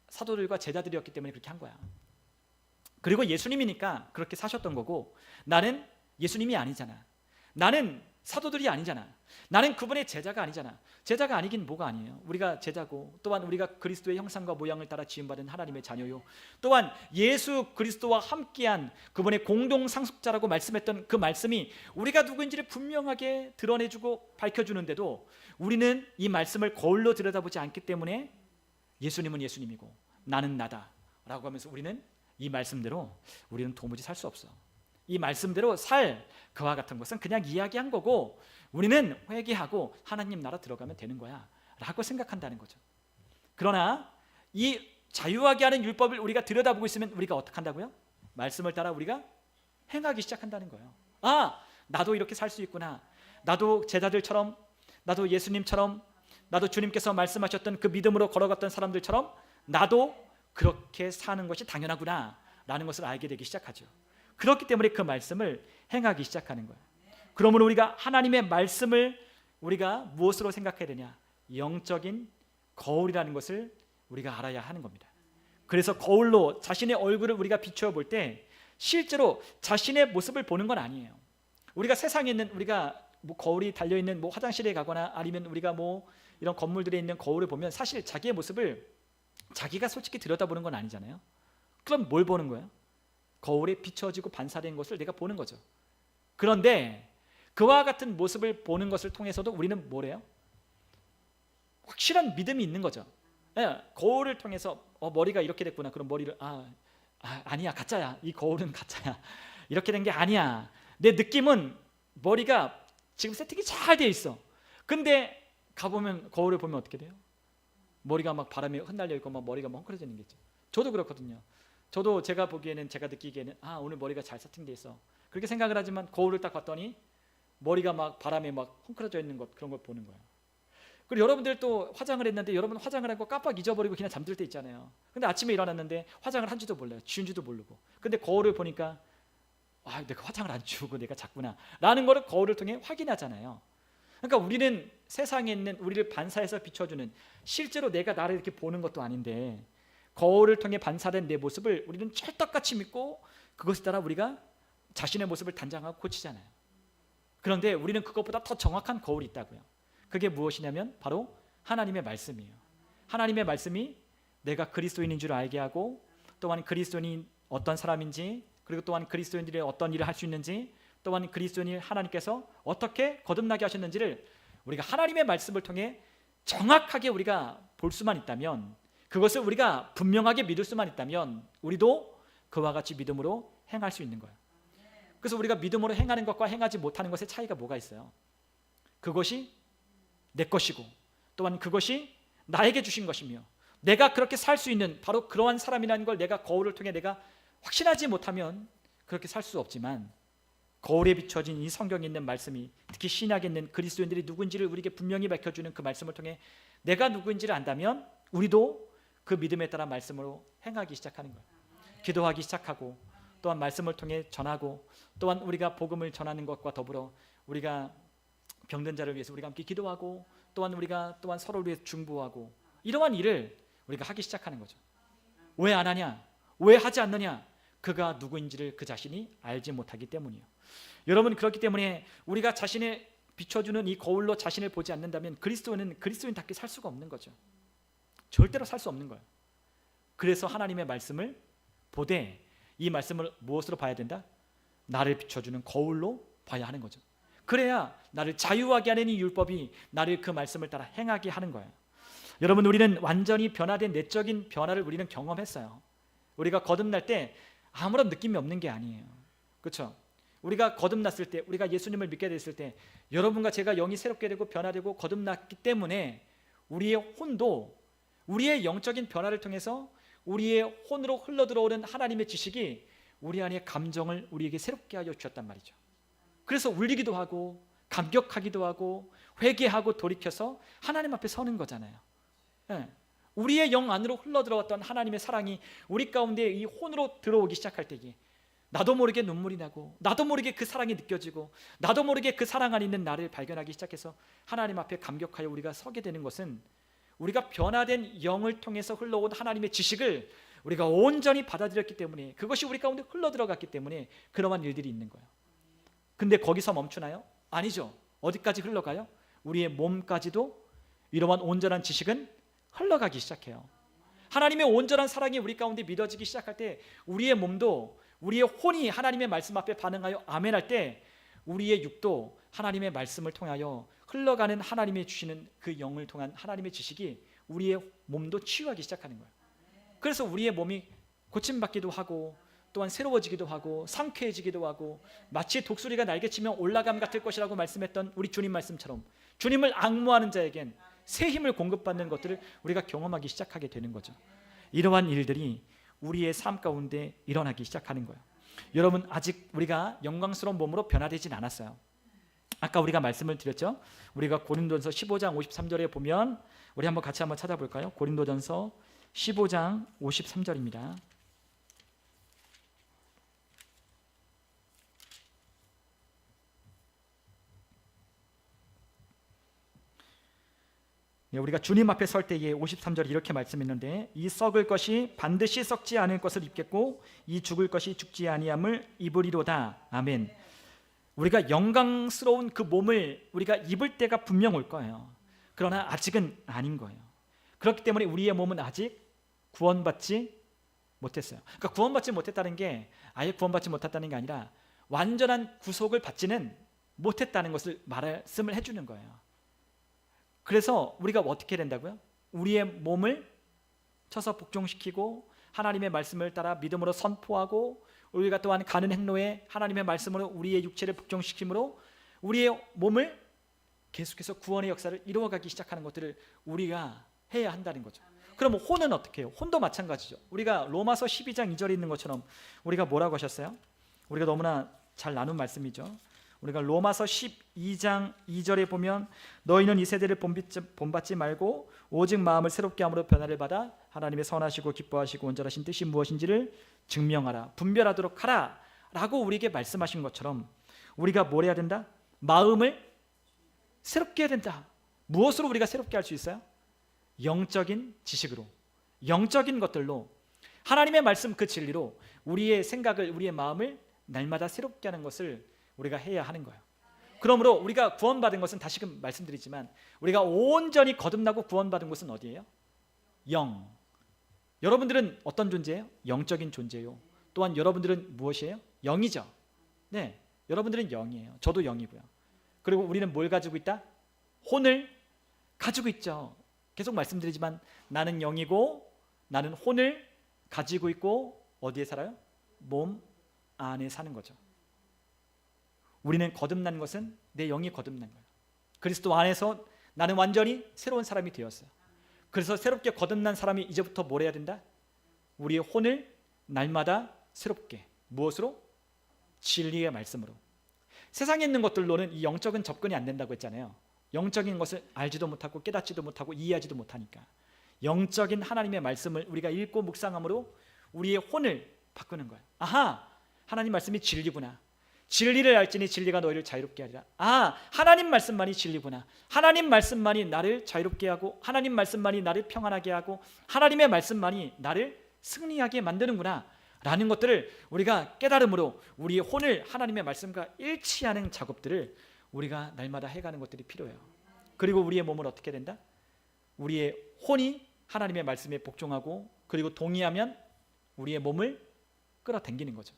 사도들과 제자들이었기 때문에 그렇게 한 거야. 그리고 예수님이니까 그렇게 사셨던 거고, 나는 예수님이 아니잖아. 나는 사도들이 아니잖아. 나는 그분의 제자가 아니잖아. 제자가 아니긴 뭐가 아니에요. 우리가 제자고 또한 우리가 그리스도의 형상과 모양을 따라 지음받은 하나님의 자녀요, 또한 예수 그리스도와 함께한 그분의 공동 상속자라고 말씀했던 그 말씀이 우리가 누구인지를 분명하게 드러내주고 밝혀주는데도 우리는 이 말씀을 거울로 들여다보지 않기 때문에 예수님은 예수님이고 나는 나다 라고 하면서 우리는 이 말씀대로 우리는 도무지 살 수 없어. 이 말씀대로 살 그와 같은 것은 그냥 이야기한 거고 우리는 회개하고 하나님 나라 들어가면 되는 거야 라고 생각한다는 거죠. 그러나 이 자유하게 하는 율법을 우리가 들여다보고 있으면 우리가 어떻게 한다고요? 말씀을 따라 우리가 행하기 시작한다는 거예요. 나도 이렇게 살 수 있구나. 나도 제자들처럼, 나도 예수님처럼, 나도 주님께서 말씀하셨던 그 믿음으로 걸어갔던 사람들처럼 나도 그렇게 사는 것이 당연하구나 라는 것을 알게 되기 시작하죠. 그렇기 때문에 그 말씀을 행하기 시작하는 거예요. 그러므로 우리가 하나님의 말씀을 우리가 무엇으로 생각해야 되냐? 영적인 거울이라는 것을 우리가 알아야 하는 겁니다. 그래서 거울로 자신의 얼굴을 우리가 비추어 볼 때 실제로 자신의 모습을 보는 건 아니에요. 우리가 세상에 있는 우리가 뭐 거울이 달려 있는 뭐 화장실에 가거나 아니면 우리가 뭐 이런 건물들에 있는 거울을 보면 사실 자기의 모습을 자기가 솔직히 들여다보는 건 아니잖아요. 그럼 뭘 보는 거예요? 거울에 비춰지고 반사된 것을 내가 보는 거죠. 그런데 그와 같은 모습을 보는 것을 통해서도 우리는 뭐래요? 확실한 믿음이 있는 거죠. 거울을 통해서 머리가 이렇게 됐구나. 그럼 머리를 아니야, 가짜야. 이 거울은 가짜야. 이렇게 된 게 아니야. 내 느낌은 머리가 지금 세팅이 잘 돼 있어. 근데 가보면 거울을 보면 어떻게 돼요? 머리가 막 바람에 흩날려 있고 막 머리가 막 헝클어지는 게 있죠. 저도 그렇거든요. 저도 제가 보기에는, 제가 느끼기에는 오늘 머리가 잘 세팅돼 있어, 그렇게 생각을 하지만 거울을 딱 봤더니 머리가 막 바람에 막 헝클어져 있는 것, 그런 걸 보는 거예요. 그리고 여러분들 또 화장을 했는데 여러분 화장을 하고 깜빡 잊어버리고 그냥 잠들 때 있잖아요. 근데 아침에 일어났는데 화장을 한지도 몰라요. 지운지도 모르고. 근데 거울을 보니까 내가 화장을 안 지우고 내가 잤구나 라는 거를 거울을 통해 확인하잖아요. 그러니까 우리는 세상에 있는 우리를 반사해서 비춰주는, 실제로 내가 나를 이렇게 보는 것도 아닌데 거울을 통해 반사된 내 모습을 우리는 찰떡같이 믿고 그것에 따라 우리가 자신의 모습을 단장하고 고치잖아요. 그런데 우리는 그것보다 더 정확한 거울이 있다고요. 그게 무엇이냐면 바로 하나님의 말씀이에요. 하나님의 말씀이 내가 그리스도인인 줄 알게 하고, 또한 그리스도인이 어떤 사람인지, 그리고 또한 그리스도인들이 어떤 일을 할 수 있는지, 또한 그리스도인이 하나님께서 어떻게 거듭나게 하셨는지를 우리가 하나님의 말씀을 통해 정확하게 우리가 볼 수만 있다면, 그것을 우리가 분명하게 믿을 수만 있다면 우리도 그와 같이 믿음으로 행할 수 있는 거예요. 그래서 우리가 믿음으로 행하는 것과 행하지 못하는 것의 차이가 뭐가 있어요? 그것이 내 것이고, 또한 그것이 나에게 주신 것이며, 내가 그렇게 살 수 있는 바로 그러한 사람이라는 걸 내가 거울을 통해 내가 확신하지 못하면 그렇게 살 수 없지만, 거울에 비춰진 이 성경에 있는 말씀이, 특히 신약에 있는 그리스도인들이 누구인지를 우리에게 분명히 밝혀주는 그 말씀을 통해 내가 누구인지를 안다면 우리도 그 믿음에 따라 말씀으로 행하기 시작하는 거예요. 기도하기 시작하고, 또한 말씀을 통해 전하고, 또한 우리가 복음을 전하는 것과 더불어 우리가 병든 자를 위해서 우리가 함께 기도하고, 또한 우리가 또한 서로를 위해 중보하고, 이러한 일을 우리가 하기 시작하는 거죠. 왜 안 하냐? 왜 하지 않느냐? 그가 누구인지를 그 자신이 알지 못하기 때문이에요. 여러분, 그렇기 때문에 우리가 자신을 비춰주는 이 거울로 자신을 보지 않는다면 그리스도인은 그리스도인답게 살 수가 없는 거죠. 절대로 살 수 없는 거예요. 그래서 하나님의 말씀을 보되 이 말씀을 무엇으로 봐야 된다? 나를 비춰주는 거울로 봐야 하는 거죠. 그래야 나를 자유하게 하는 이 율법이 나를 그 말씀을 따라 행하게 하는 거예요. 여러분, 우리는 완전히 변화된 내적인 변화를 우리는 경험했어요. 우리가 거듭날 때 아무런 느낌이 없는 게 아니에요. 그렇죠? 우리가 거듭났을 때, 우리가 예수님을 믿게 됐을 때 여러분과 제가 영이 새롭게 되고 변화되고 거듭났기 때문에 우리의 혼도, 우리의 영적인 변화를 통해서 우리의 혼으로 흘러들어오는 하나님의 지식이 우리 안의 감정을 우리에게 새롭게 하여 주셨단 말이죠. 그래서 울리기도 하고 감격하기도 하고 회개하고 돌이켜서 하나님 앞에 서는 거잖아요. 우리의 영 안으로 흘러들어왔던 하나님의 사랑이 우리 가운데 이 혼으로 들어오기 시작할 때에 나도 모르게 눈물이 나고, 나도 모르게 그 사랑이 느껴지고, 나도 모르게 그 사랑 안에 있는 나를 발견하기 시작해서 하나님 앞에 감격하여 우리가 서게 되는 것은 우리가 변화된 영을 통해서 흘러온 하나님의 지식을 우리가 온전히 받아들였기 때문에, 그것이 우리 가운데 흘러들어갔기 때문에 그러한 일들이 있는 거예요. 근데 거기서 멈추나요? 아니죠. 어디까지 흘러가요? 우리의 몸까지도 이러한 온전한 지식은 흘러가기 시작해요. 하나님의 온전한 사랑이 우리 가운데 믿어지기 시작할 때 우리의 몸도, 우리의 혼이 하나님의 말씀 앞에 반응하여 아멘할 때 우리의 육도 하나님의 말씀을 통하여 흘러가는 하나님의 주시는 그 영을 통한 하나님의 지식이 우리의 몸도 치유하기 시작하는 거예요. 그래서 우리의 몸이 고침받기도 하고, 또한 새로워지기도 하고 상쾌해지기도 하고, 마치 독수리가 날개치면 올라감 같을 것이라고 말씀했던 우리 주님 말씀처럼 주님을 앙모하는 자에겐 새 힘을 공급받는 것들을 우리가 경험하기 시작하게 되는 거죠. 이러한 일들이 우리의 삶 가운데 일어나기 시작하는 거예요. 여러분, 아직 우리가 영광스러운 몸으로 변화되진 않았어요. 아까 우리가 말씀을 드렸죠. 우리가 고린도전서 15장 53절에 보면, 우리 한번 같이 한번 찾아볼까요? 고린도전서 15장 53절입니다. 우리가 주님 앞에 설 때에 53절에 이렇게 말씀했는데 이 썩을 것이 반드시 썩지 않을 것을 입겠고 이 죽을 것이 죽지 아니함을 입으리로다. 아멘. 우리가 영광스러운 그 몸을 우리가 입을 때가 분명 올 거예요. 그러나 아직은 아닌 거예요. 그렇기 때문에 우리의 몸은 아직 구원받지 못했어요. 그러니까 구원받지 못했다는 게 아예 구원받지 못했다는 게 아니라 완전한 구속을 받지는 못했다는 것을 말씀을 해주는 거예요. 그래서 우리가 어떻게 된다고요? 우리의 몸을 쳐서 복종시키고 하나님의 말씀을 따라 믿음으로 선포하고 우리가 또한 가는 행로에 하나님의 말씀으로 우리의 육체를 복종시킴으로 우리의 몸을 계속해서 구원의 역사를 이루어가기 시작하는 것들을 우리가 해야 한다는 거죠. 그럼 혼은 어떻게 해요? 혼도 마찬가지죠. 우리가 로마서 12장 2절에 있는 것처럼 우리가 뭐라고 하셨어요? 우리가 너무나 잘 나눈 말씀이죠. 우리가 로마서 12장 2절에 보면 너희는 이 세대를 본받지 말고 오직 마음을 새롭게 함으로 변화를 받아 하나님의 선하시고 기뻐하시고 온전하신 뜻이 무엇인지를 증명하라, 분별하도록 하라 라고 우리에게 말씀하신 것처럼 우리가 뭘 해야 된다? 마음을 새롭게 해야 된다. 무엇으로 우리가 새롭게 할 수 있어요? 영적인 지식으로, 영적인 것들로, 하나님의 말씀 그 진리로 우리의 생각을, 우리의 마음을 날마다 새롭게 하는 것을 우리가 해야 하는 거예요. 그러므로 우리가 구원받은 것은 다시금 말씀드리지만 우리가 온전히 거듭나고 구원받은 것은 어디예요? 영. 여러분들은 어떤 존재예요? 영적인 존재요. 또한 여러분들은 무엇이에요? 영이죠. 네, 여러분들은 영이에요. 저도 영이고요. 그리고 우리는 뭘 가지고 있다? 혼을 가지고 있죠. 계속 말씀드리지만 나는 영이고 나는 혼을 가지고 있고 어디에 살아요? 몸 안에 사는 거죠. 우리는 거듭난 것은 내 영이 거듭난 거예요. 그리스도 안에서 나는 완전히 새로운 사람이 되었어요. 그래서 새롭게 거듭난 사람이 이제부터 뭘 해야 된다? 우리의 혼을 날마다 새롭게, 무엇으로? 진리의 말씀으로. 세상에 있는 것들로는 이 영적인 접근이 안 된다고 했잖아요. 영적인 것을 알지도 못하고 깨닫지도 못하고 이해하지도 못하니까 영적인 하나님의 말씀을 우리가 읽고 묵상함으로 우리의 혼을 바꾸는 거예요. 아하, 하나님 말씀이 진리구나. 진리를 알지니 진리가 너희를 자유롭게 하리라. 아, 하나님 말씀만이 진리구나. 하나님 말씀만이 나를 자유롭게 하고 하나님 말씀만이 나를 평안하게 하고 하나님의 말씀만이 나를 승리하게 만드는구나 라는 것들을 우리가 깨달음으로 우리의 혼을 하나님의 말씀과 일치하는 작업들을 우리가 날마다 해가는 것들이 필요해요. 그리고 우리의 몸을 어떻게 된다? 우리의 혼이 하나님의 말씀에 복종하고 그리고 동의하면 우리의 몸을 끌어당기는 거죠.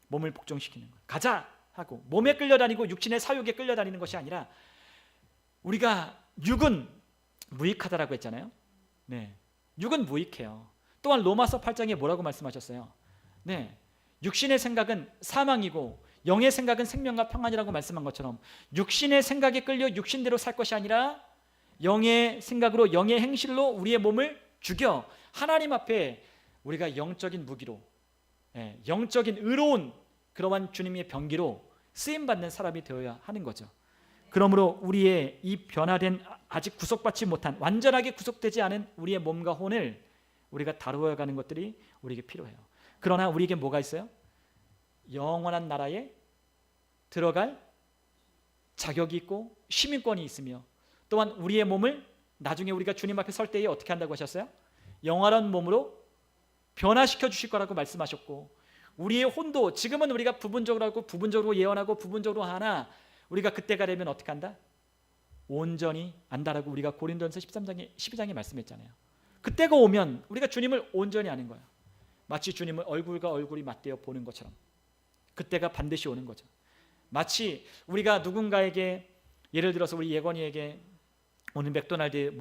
몸을 복종시키는 거예요. 가자 하고 몸에 끌려다니고 육신의 사욕에 끌려다니는 것이 아니라 우리가 육은 무익하다라고 했잖아요. 네, 육은 무익해요. 또한 로마서 8장에 뭐라고 말씀하셨어요? 네, 육신의 생각은 사망이고 영의 생각은 생명과 평안이라고 말씀한 것처럼 육신의 생각에 끌려 육신대로 살 것이 아니라 영의 생각으로 영의 행실로 우리의 몸을 죽여 하나님 앞에 우리가 영적인 무기로 영적인 의로운 그러한 주님의 병기로 쓰임받는 사람이 되어야 하는 거죠. 그러므로 우리의 이 변화된 아직 구속받지 못한 완전하게 구속되지 않은 우리의 몸과 혼을 우리가 다루어가는 것들이 우리에게 필요해요. 그러나 우리에게 뭐가 있어요? 영원한 나라에 들어갈 자격이 있고 시민권이 있으며 또한 우리의 몸을 나중에 우리가 주님 앞에 설 때에 어떻게 한다고 하셨어요? 영원한 몸으로 변화시켜 주실 거라고 말씀하셨고 우리의 혼도 지금은 우리가 부분적으로 하고 부분적으로 예언하고 부분적으로 하나 우리가 그때가 되면 어떻게 한다? 온전히 안다라고 우리가 고린도전서 12장에 말씀했잖아요. 그때가 오면 우리가 주님을 온전히 아는 거예요. 마치 주님을 얼굴과 얼굴이 맞대어 보는 것처럼 그때가 반드시 오는 거죠. 마치 우리가 누군가에게 예를 들어서 우리 예건이에게 오늘 맥도날드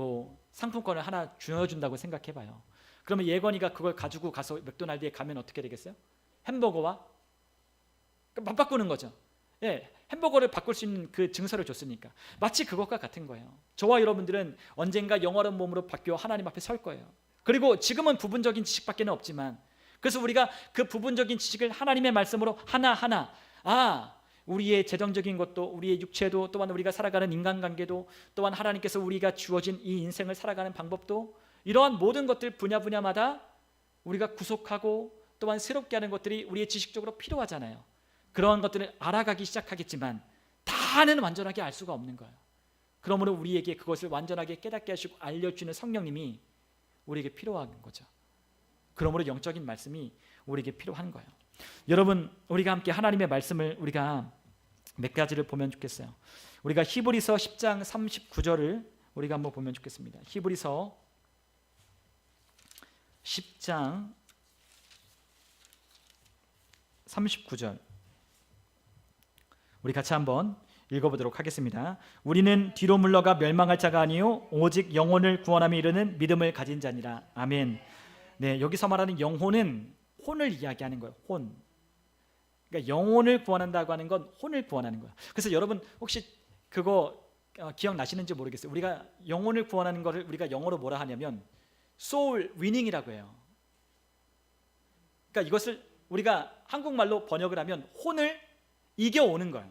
상품권을 하나 주어준다고 생각해봐요. 그러면 예건이가 그걸 가지고 가서 맥도날드에 가면 어떻게 되겠어요? 햄버거와 맞바꾸는 거죠. 예, 햄버거를 바꿀 수 있는 그 증서를 줬으니까 마치 그것과 같은 거예요. 저와 여러분들은 언젠가 영원한 몸으로 바뀌어 하나님 앞에 설 거예요. 그리고 지금은 부분적인 지식밖에는 없지만 그래서 우리가 그 부분적인 지식을 하나님의 말씀으로 하나하나 우리의 재정적인 것도 우리의 육체도 또한 우리가 살아가는 인간관계도 또한 하나님께서 우리가 주어진 이 인생을 살아가는 방법도 이러한 모든 것들 분야마다 우리가 구속하고 또한 새롭게 하는 것들이 우리의 지식적으로 필요하잖아요. 그러한 것들을 알아가기 시작하겠지만 다는 완전하게 알 수가 없는 거예요. 그러므로 우리에게 그것을 완전하게 깨닫게 하시고 알려주는 성령님이 우리에게 필요한 거죠. 그러므로 영적인 말씀이 우리에게 필요한 거예요. 여러분, 우리가 함께 하나님의 말씀을 우리가 몇 가지를 보면 좋겠어요. 우리가 히브리서 10장 39절을 우리가 한번 보면 좋겠습니다. 히브리서 10장 39절 우리 같이 한번 읽어보도록 하겠습니다. 우리는 뒤로 물러가 멸망할 자가 아니요 오직 영혼을 구원함에 이르는 믿음을 가진 자니라. 아멘. 네, 여기서 말하는 영혼은 혼을 이야기하는 거예요. 혼. 그러니까 영혼을 구원한다고 하는 건 혼을 구원하는 거예요. 그래서 여러분 혹시 그거 기억나시는지 모르겠어요. 우리가 영혼을 구원하는 것을 우리가 영어로 뭐라 하냐면 soul winning이라고 해요. 그러니까 이것을 우리가 한국말로 번역을 하면 혼을 이겨오는 거예요.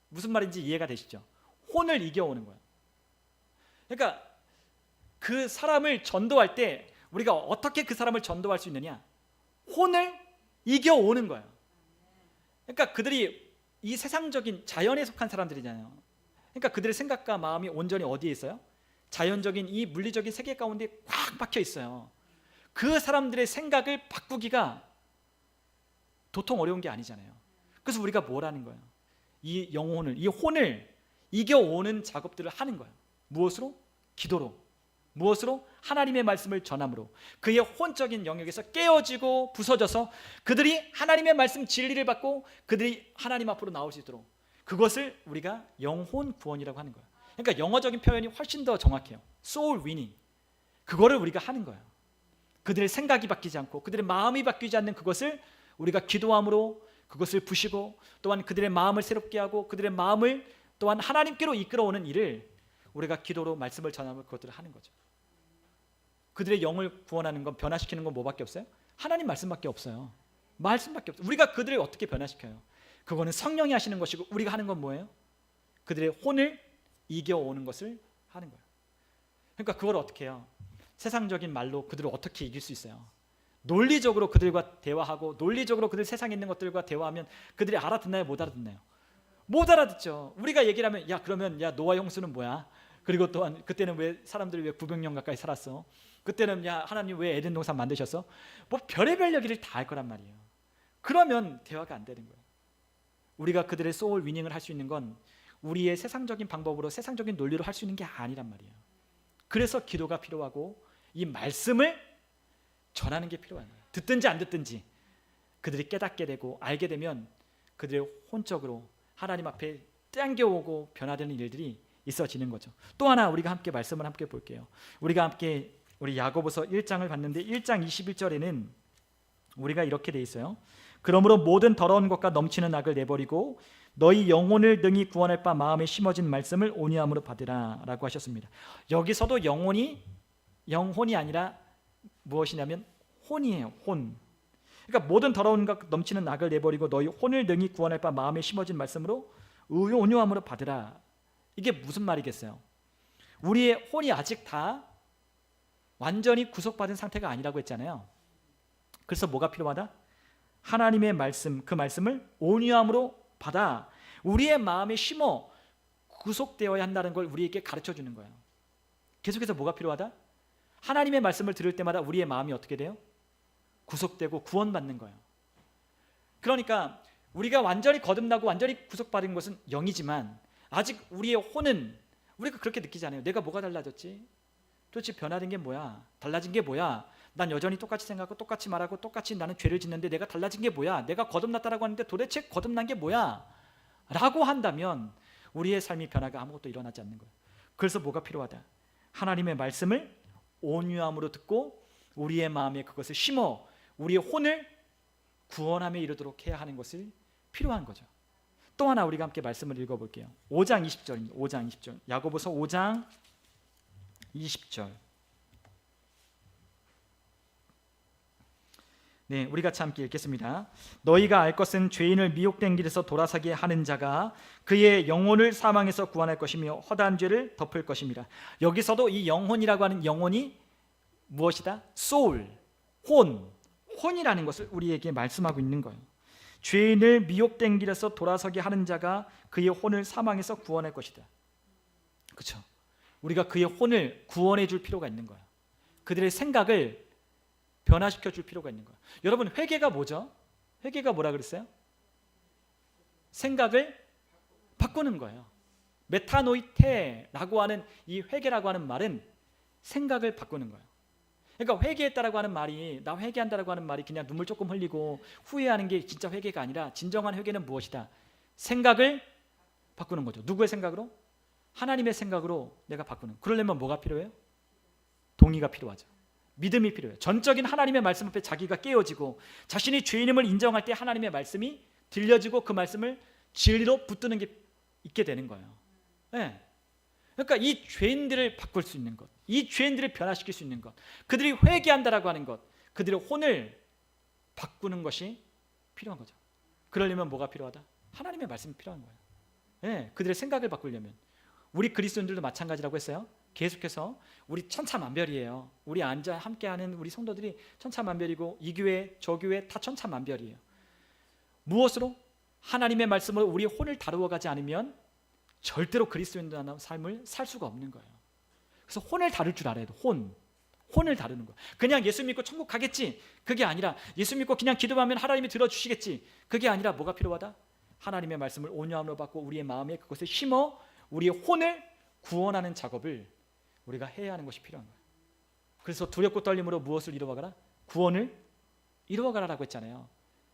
무슨 말인지 이해가 되시죠? 혼을 이겨오는 거예요. 그러니까 그 사람을 전도할 때 우리가 어떻게 그 사람을 전도할 수 있느냐? 혼을 이겨오는 거예요. 그러니까 그들이 이 세상적인 자연에 속한 사람들이잖아요. 그러니까 그들의 생각과 마음이 온전히 어디에 있어요? 자연적인 이 물리적인 세계 가운데 꽉 박혀 있어요. 그 사람들의 생각을 바꾸기가 도통 어려운 게 아니잖아요. 그래서 우리가 뭘 하는 거예요? 이 영혼을, 이 혼을 이겨오는 작업들을 하는 거예요. 무엇으로? 기도로. 무엇으로? 하나님의 말씀을 전함으로. 그의 혼적인 영역에서 깨어지고 부서져서 그들이 하나님의 말씀 진리를 받고 그들이 하나님 앞으로 나올 수 있도록, 그것을 우리가 영혼 구원이라고 하는 거예요. 그러니까 영어적인 표현이 훨씬 더 정확해요. soul winning. 그거를 우리가 하는 거예요. 그들의 생각이 바뀌지 않고 그들의 마음이 바뀌지 않는 그것을 우리가 기도함으로 그것을 부시고, 또한 그들의 마음을 새롭게 하고 그들의 마음을 또한 하나님께로 이끌어오는 일을 우리가 기도로 말씀을 전하면 그것들을 하는 거죠. 그들의 영을 구원하는 건, 변화시키는 건 뭐밖에 없어요? 하나님 말씀밖에 없어요. 말씀밖에 없어요. 우리가 그들을 어떻게 변화시켜요? 그거는 성령이 하시는 것이고, 우리가 하는 건 뭐예요? 그들의 혼을 이겨오는 것을 하는 거예요. 그러니까 그걸 어떻게 해요? 세상적인 말로 그들을 어떻게 이길 수 있어요? 논리적으로 그들과 대화하고 논리적으로 그들 세상에 있는 것들과 대화하면 그들이 알아듣나요? 못 알아듣나요? 못 알아듣죠. 우리가 얘기를 하면, 야 그러면 야 노아 형수는 뭐야? 그리고 또한 그때는 왜 사람들이 왜 900년 가까이 살았어? 그때는 야 하나님 왜 에덴 동산 만드셨어? 뭐 별의별 얘기를 다 할 거란 말이에요. 그러면 대화가 안 되는 거예요. 우리가 그들의 소울 위닝을 할 수 있는 건 우리의 세상적인 방법으로 세상적인 논리로 할 수 있는 게 아니란 말이에요. 그래서 기도가 필요하고 이 말씀을 전하는 게 필요한 거예요. 듣든지 안 듣든지 그들이 깨닫게 되고 알게 되면 그들의 혼적으로 하나님 앞에 당겨오고 변화되는 일들이 있어지는 거죠. 또 하나 우리가 함께 말씀을 함께 볼게요. 우리가 함께 우리 야고보서 1장을 봤는데 1장 21절에는 우리가 이렇게 돼 있어요. 그러므로 모든 더러운 것과 넘치는 악을 내버리고 너희 영혼을 능히 구원할 바 마음에 심어진 말씀을 온유함으로 받으라 라고 하셨습니다. 여기서도 영혼이 아니라 무엇이냐면 혼이에요. 혼. 그러니까 모든 더러운 것 넘치는 악을 내버리고 너희 혼을 능히 구원할 바 마음에 심어진 말씀으로 온유함으로 받으라. 이게 무슨 말이겠어요? 우리의 혼이 아직 다 완전히 구속받은 상태가 아니라고 했잖아요. 그래서 뭐가 필요하다? 하나님의 말씀, 그 말씀을 온유함으로 받아 우리의 마음에 심어 구속되어야 한다는 걸 우리에게 가르쳐 주는 거예요. 계속해서 뭐가 필요하다? 하나님의 말씀을 들을 때마다 우리의 마음이 어떻게 돼요? 구속되고 구원받는 거예요. 그러니까 우리가 완전히 거듭나고 완전히 구속받은 것은 영이지만 아직 우리의 혼은 우리가 그렇게 느끼지 않아요. 내가 뭐가 달라졌지? 도대체 변화된 게 뭐야? 달라진 게 뭐야? 난 여전히 똑같이 생각하고 똑같이 말하고 똑같이 나는 죄를 짓는데 내가 달라진 게 뭐야? 내가 거듭났다라고 하는데 도대체 거듭난 게 뭐야? 라고 한다면 우리의 삶의 변화가 아무것도 일어나지 않는 거예요. 그래서 뭐가 필요하다? 하나님의 말씀을 온유함으로 듣고 우리의 마음에 그것을 심어 우리의 혼을 구원함에 이르도록 해야 하는 것을 필요한 거죠. 또 하나 우리가 함께 말씀을 읽어볼게요. 5장 20절입니다. 5장 20절. 야고보서 5장 20절. 네, 우리 같이 함께 읽겠습니다. 너희가 알 것은 죄인을 미혹된 길에서 돌아서게 하는 자가 그의 영혼을 사망에서 구원할 것이며 허다한 죄를 덮을 것입니다. 여기서도 이 영혼이라고 하는 영혼이 무엇이다? soul, 혼이라는 것을 우리에게 말씀하고 있는 거예요. 죄인을 미혹된 길에서 돌아서게 하는 자가 그의 혼을 사망에서 구원할 것이다. 그렇죠? 우리가 그의 혼을 구원해 줄 필요가 있는 거예요. 그들의 생각을 변화시켜 줄 필요가 있는 거예요. 여러분, 회개가 뭐죠? 회개가 뭐라 그랬어요? 생각을 바꾸는 거예요. 메타노이테라고 하는 이 회개라고 하는 말은 생각을 바꾸는 거예요. 그러니까 회개했다라고 하는 말이, 나 회개한다라고 하는 말이 그냥 눈물 조금 흘리고 후회하는 게 진짜 회개가 아니라, 진정한 회개는 무엇이다? 생각을 바꾸는 거죠. 누구의 생각으로? 하나님의 생각으로 내가 바꾸는. 그러려면 뭐가 필요해요? 동의가 필요하죠. 믿음이 필요해요. 전적인 하나님의 말씀 앞에 자기가 깨어지고 자신이 죄인임을 인정할 때 하나님의 말씀이 들려지고 그 말씀을 진리로 붙드는 게 있게 되는 거예요. 네. 그러니까 이 죄인들을 바꿀 수 있는 것, 이 죄인들을 변화시킬 수 있는 것, 그들이 회개한다라고 하는 것, 그들의 혼을 바꾸는 것이 필요한 거죠. 그러려면 뭐가 필요하다? 하나님의 말씀이 필요한 거예요. 네. 그들의 생각을 바꾸려면. 우리 그리스도인들도 마찬가지라고 했어요. 계속해서 우리 천차만별이에요. 우리 앉아 함께하는 우리 성도들이 천차만별이고, 이 교회 저 교회 다 천차만별이에요. 무엇으로? 하나님의 말씀으로 우리 혼을 다루어 가지 않으면 절대로 그리스도인의 삶을 살 수가 없는 거예요. 그래서 혼을 다룰 줄 알아야 돼요. 혼을 다루는 거예요. 그냥 예수 믿고 천국 가겠지, 그게 아니라, 예수 믿고 그냥 기도하면 하나님이 들어주시겠지, 그게 아니라 뭐가 필요하다? 하나님의 말씀을 온유함으로 받고 우리의 마음에 그것을 심어 우리의 혼을 구원하는 작업을 우리가 해야 하는 것이 필요한 거예요. 그래서 두렵고 떨림으로 무엇을 이루어가라? 구원을 이루어가라라고 했잖아요.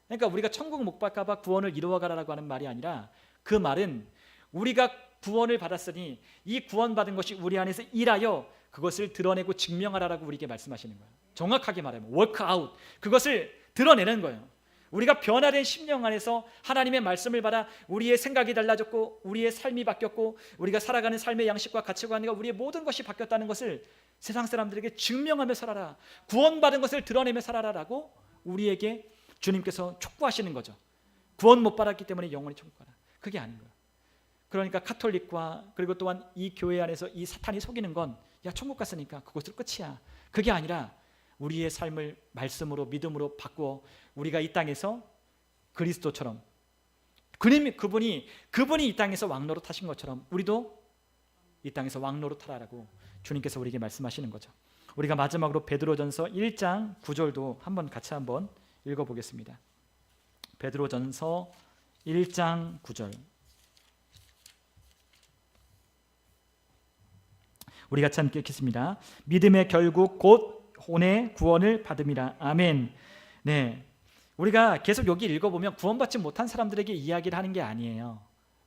그러니까 우리가 천국 못 갈까 봐 구원을 이루어가라라고 하는 말이 아니라, 그 말은 우리가 구원을 받았으니 이 구원받은 것이 우리 안에서 일하여 그것을 드러내고 증명하라라고 우리에게 말씀하시는 거예요. 정확하게 말하면 work out, 그것을 드러내는 거예요. 우리가 변화된 심령 안에서 하나님의 말씀을 받아 우리의 생각이 달라졌고 우리의 삶이 바뀌었고 우리가 살아가는 삶의 양식과 가치관과 우리의 모든 것이 바뀌었다는 것을 세상 사람들에게 증명하며 살아라, 구원받은 것을 드러내며 살아라라고 우리에게 주님께서 촉구하시는 거죠. 구원 못 받았기 때문에 영원히 천국 가라, 그게 아닌 거예요. 그러니까 카톨릭과 그리고 또한 이 교회 안에서 이 사탄이 속이는 건, 야 천국 갔으니까 그것으로 끝이야, 그게 아니라 우리의 삶을 말씀으로 믿음으로 바꾸어 우리가 이 땅에서 그리스도처럼, 그분이 이 땅에서 왕노로 타신 것처럼 우리도 이 땅에서 왕노로 타라라고 주님께서 우리에게 말씀하시는 거죠. 우리가 마지막으로 베드로전서 1장 9절도 한번 같이 한번 읽어보겠습니다. 베드로전서 1장 9절, 우리 같이 함께 읽겠습니다. 믿음의 결국 곧 혼의 구원을 받음이라. 아멘. 네, 우리가 계속 여기 읽어보면 구원받지 못한 사람들에게 이야기를 하는 게 아니에요.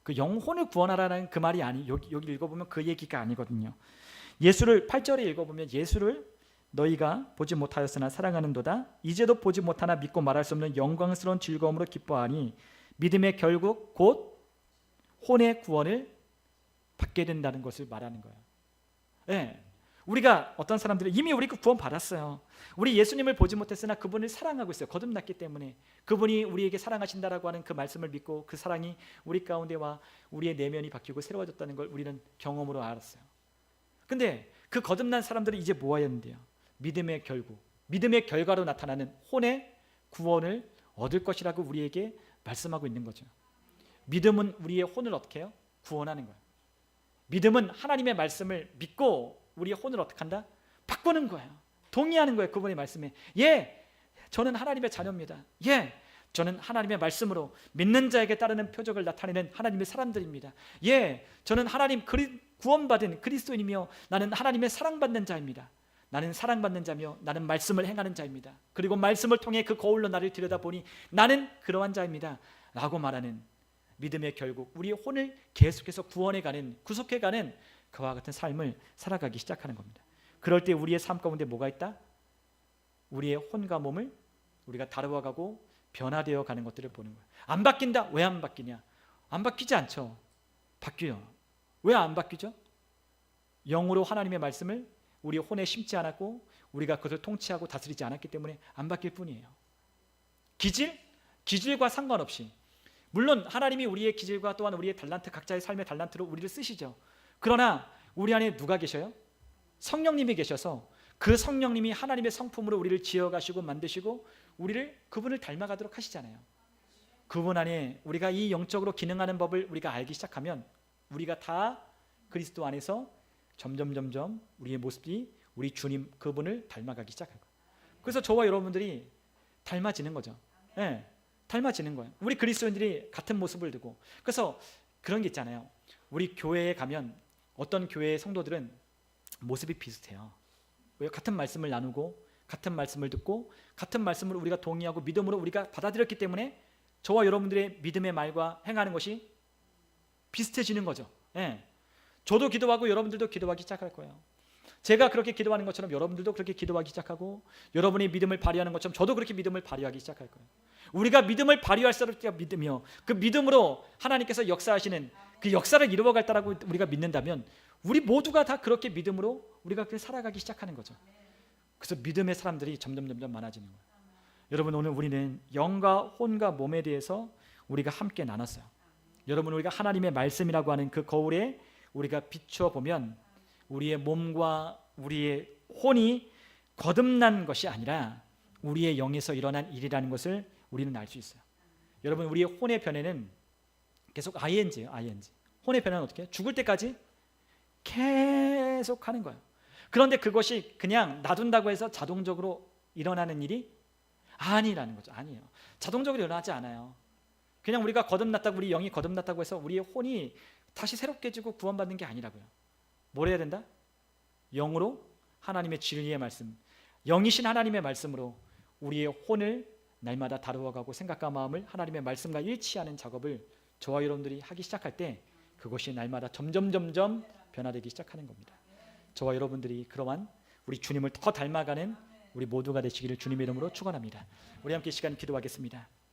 그 영혼을 구원하라는 그 말이 여기 읽어보면 그 얘기가 아니거든요. 예수를 8절에 읽어보면, 예수를 너희가 보지 못하였으나 사랑하는도다, 이제도 보지 못하나 믿고 말할 수 없는 영광스러운 즐거움으로 기뻐하니 믿음의 결국 곧 혼의 구원을 받게 된다는 것을 말하는 거예요. 네. 우리가 어떤 사람들은 이미 우리 구원 받았어요. 우리 예수님을 보지 못했으나 그분을 사랑하고 있어요. 거듭났기 때문에 그분이 우리에게 사랑하신다라고 하는 그 말씀을 믿고 그 사랑이 우리 가운데와 우리의 내면이 바뀌고 새로워졌다는 걸 우리는 경험으로 알았어요. 근데 그 거듭난 사람들은 이제 뭐 해야 하는데요? 믿음의 결국, 믿음의 결과로 나타나는 혼의 구원을 얻을 것이라고 우리에게 말씀하고 있는 거죠. 믿음은 우리의 혼을 어떻게 해요? 구원하는 거예요. 믿음은 하나님의 말씀을 믿고 우리의 혼을 어떻게 한다? 바꾸는 거예요. 동의하는 거예요. 그분의 말씀에. 예, 저는 하나님의 자녀입니다. 예, 저는 하나님의 말씀으로 믿는 자에게 따르는 표적을 나타내는 하나님의 사람들입니다. 예, 저는 하나님 구원받은 그리스도인이며 나는 하나님의 사랑받는 자입니다. 나는 사랑받는 자며 나는 말씀을 행하는 자입니다. 그리고 말씀을 통해 그 거울로 나를 들여다보니 나는 그러한 자입니다 라고 말하는 믿음의 결국, 우리의 혼을 계속해서 구원해가는, 구속해가는 그와 같은 삶을 살아가기 시작하는 겁니다. 그럴 때 우리의 삶 가운데 뭐가 있다? 우리의 혼과 몸을 우리가 다루어가고 변화되어 가는 것들을 보는 거예요. 안 바뀐다? 왜 안 바뀌냐? 안 바뀌지 않죠. 바뀌어요. 왜 안 바뀌죠? 영으로 하나님의 말씀을 우리 혼에 심지 않았고 우리가 그것을 통치하고 다스리지 않았기 때문에 안 바뀔 뿐이에요. 기질과 상관없이, 물론 하나님이 우리의 기질과 또한 우리의 달란트, 각자의 삶의 달란트로 우리를 쓰시죠. 그러나 우리 안에 누가 계셔요? 성령님이 계셔서 그 성령님이 하나님의 성품으로 우리를 지어가시고 만드시고 우리를 그분을 닮아가도록 하시잖아요. 그분 안에 우리가 이 영적으로 기능하는 법을 우리가 알기 시작하면 우리가 다 그리스도 안에서 점점 우리의 모습이 우리 주님 그분을 닮아가기 시작할 거예요. 그래서 저와 여러분들이 닮아지는 거죠. 예, 닮아지는 거예요. 우리 그리스도인들이 같은 모습을 두고. 그래서 그런 게 있잖아요. 우리 교회에 가면 어떤 교회의 성도들은 모습이 비슷해요. 왜? 같은 말씀을 나누고 같은 말씀을 듣고 같은 말씀을 우리가 동의하고 믿음으로 우리가 받아들였기 때문에 저와 여러분들의 믿음의 말과 행하는 것이 비슷해지는 거죠. 예. 저도 기도하고 여러분들도 기도하기 시작할 거예요. 제가 그렇게 기도하는 것처럼 여러분들도 그렇게 기도하기 시작하고 여러분이 믿음을 발휘하는 것처럼 저도 그렇게 믿음을 발휘하기 시작할 거예요. 우리가 믿음을 발휘할 수밖에 믿으며 그 믿음으로 하나님께서 역사하시는 그 역사를 이루어갈다라고 우리가 믿는다면 우리 모두가 다 그렇게 믿음으로 우리가 그렇게 살아가기 시작하는 거죠. 그래서 믿음의 사람들이 점점 많아지는 거예요. 여러분, 오늘 우리는 영과 혼과 몸에 대해서 우리가 함께 나눴어요. 여러분, 우리가 하나님의 말씀이라고 하는 그 거울에 우리가 비추어 보면 우리의 몸과 우리의 혼이 거듭난 것이 아니라 우리의 영에서 일어난 일이라는 것을 우리는 알 수 있어요. 여러분, 우리의 혼의 변화는 계속 ing예요. ing. 혼의 변화는 어떻게 해요? 죽을 때까지 계속 하는 거예요. 그런데 그것이 그냥 놔둔다고 해서 자동적으로 일어나는 일이 아니라는 거죠. 아니에요. 자동적으로 일어나지 않아요. 그냥 우리가 거듭났다고, 우리 영이 거듭났다고 해서 우리의 혼이 다시 새롭게 지고 구원받는 게 아니라고요. 뭘 해야 된다? 영으로 하나님의 진리의 말씀, 영이신 하나님의 말씀으로 우리의 혼을 날마다 다루어가고 생각과 마음을 하나님의 말씀과 일치하는 작업을 저와 여러분들이 하기 시작할 때 그것이 날마다 점점 변화되기 시작하는 겁니다. 저와 여러분들이 그러한 우리 주님을 더 닮아가는 우리 모두가 되시기를 주님의 이름으로 축원합니다. 우리 함께 이 시간 기도하겠습니다.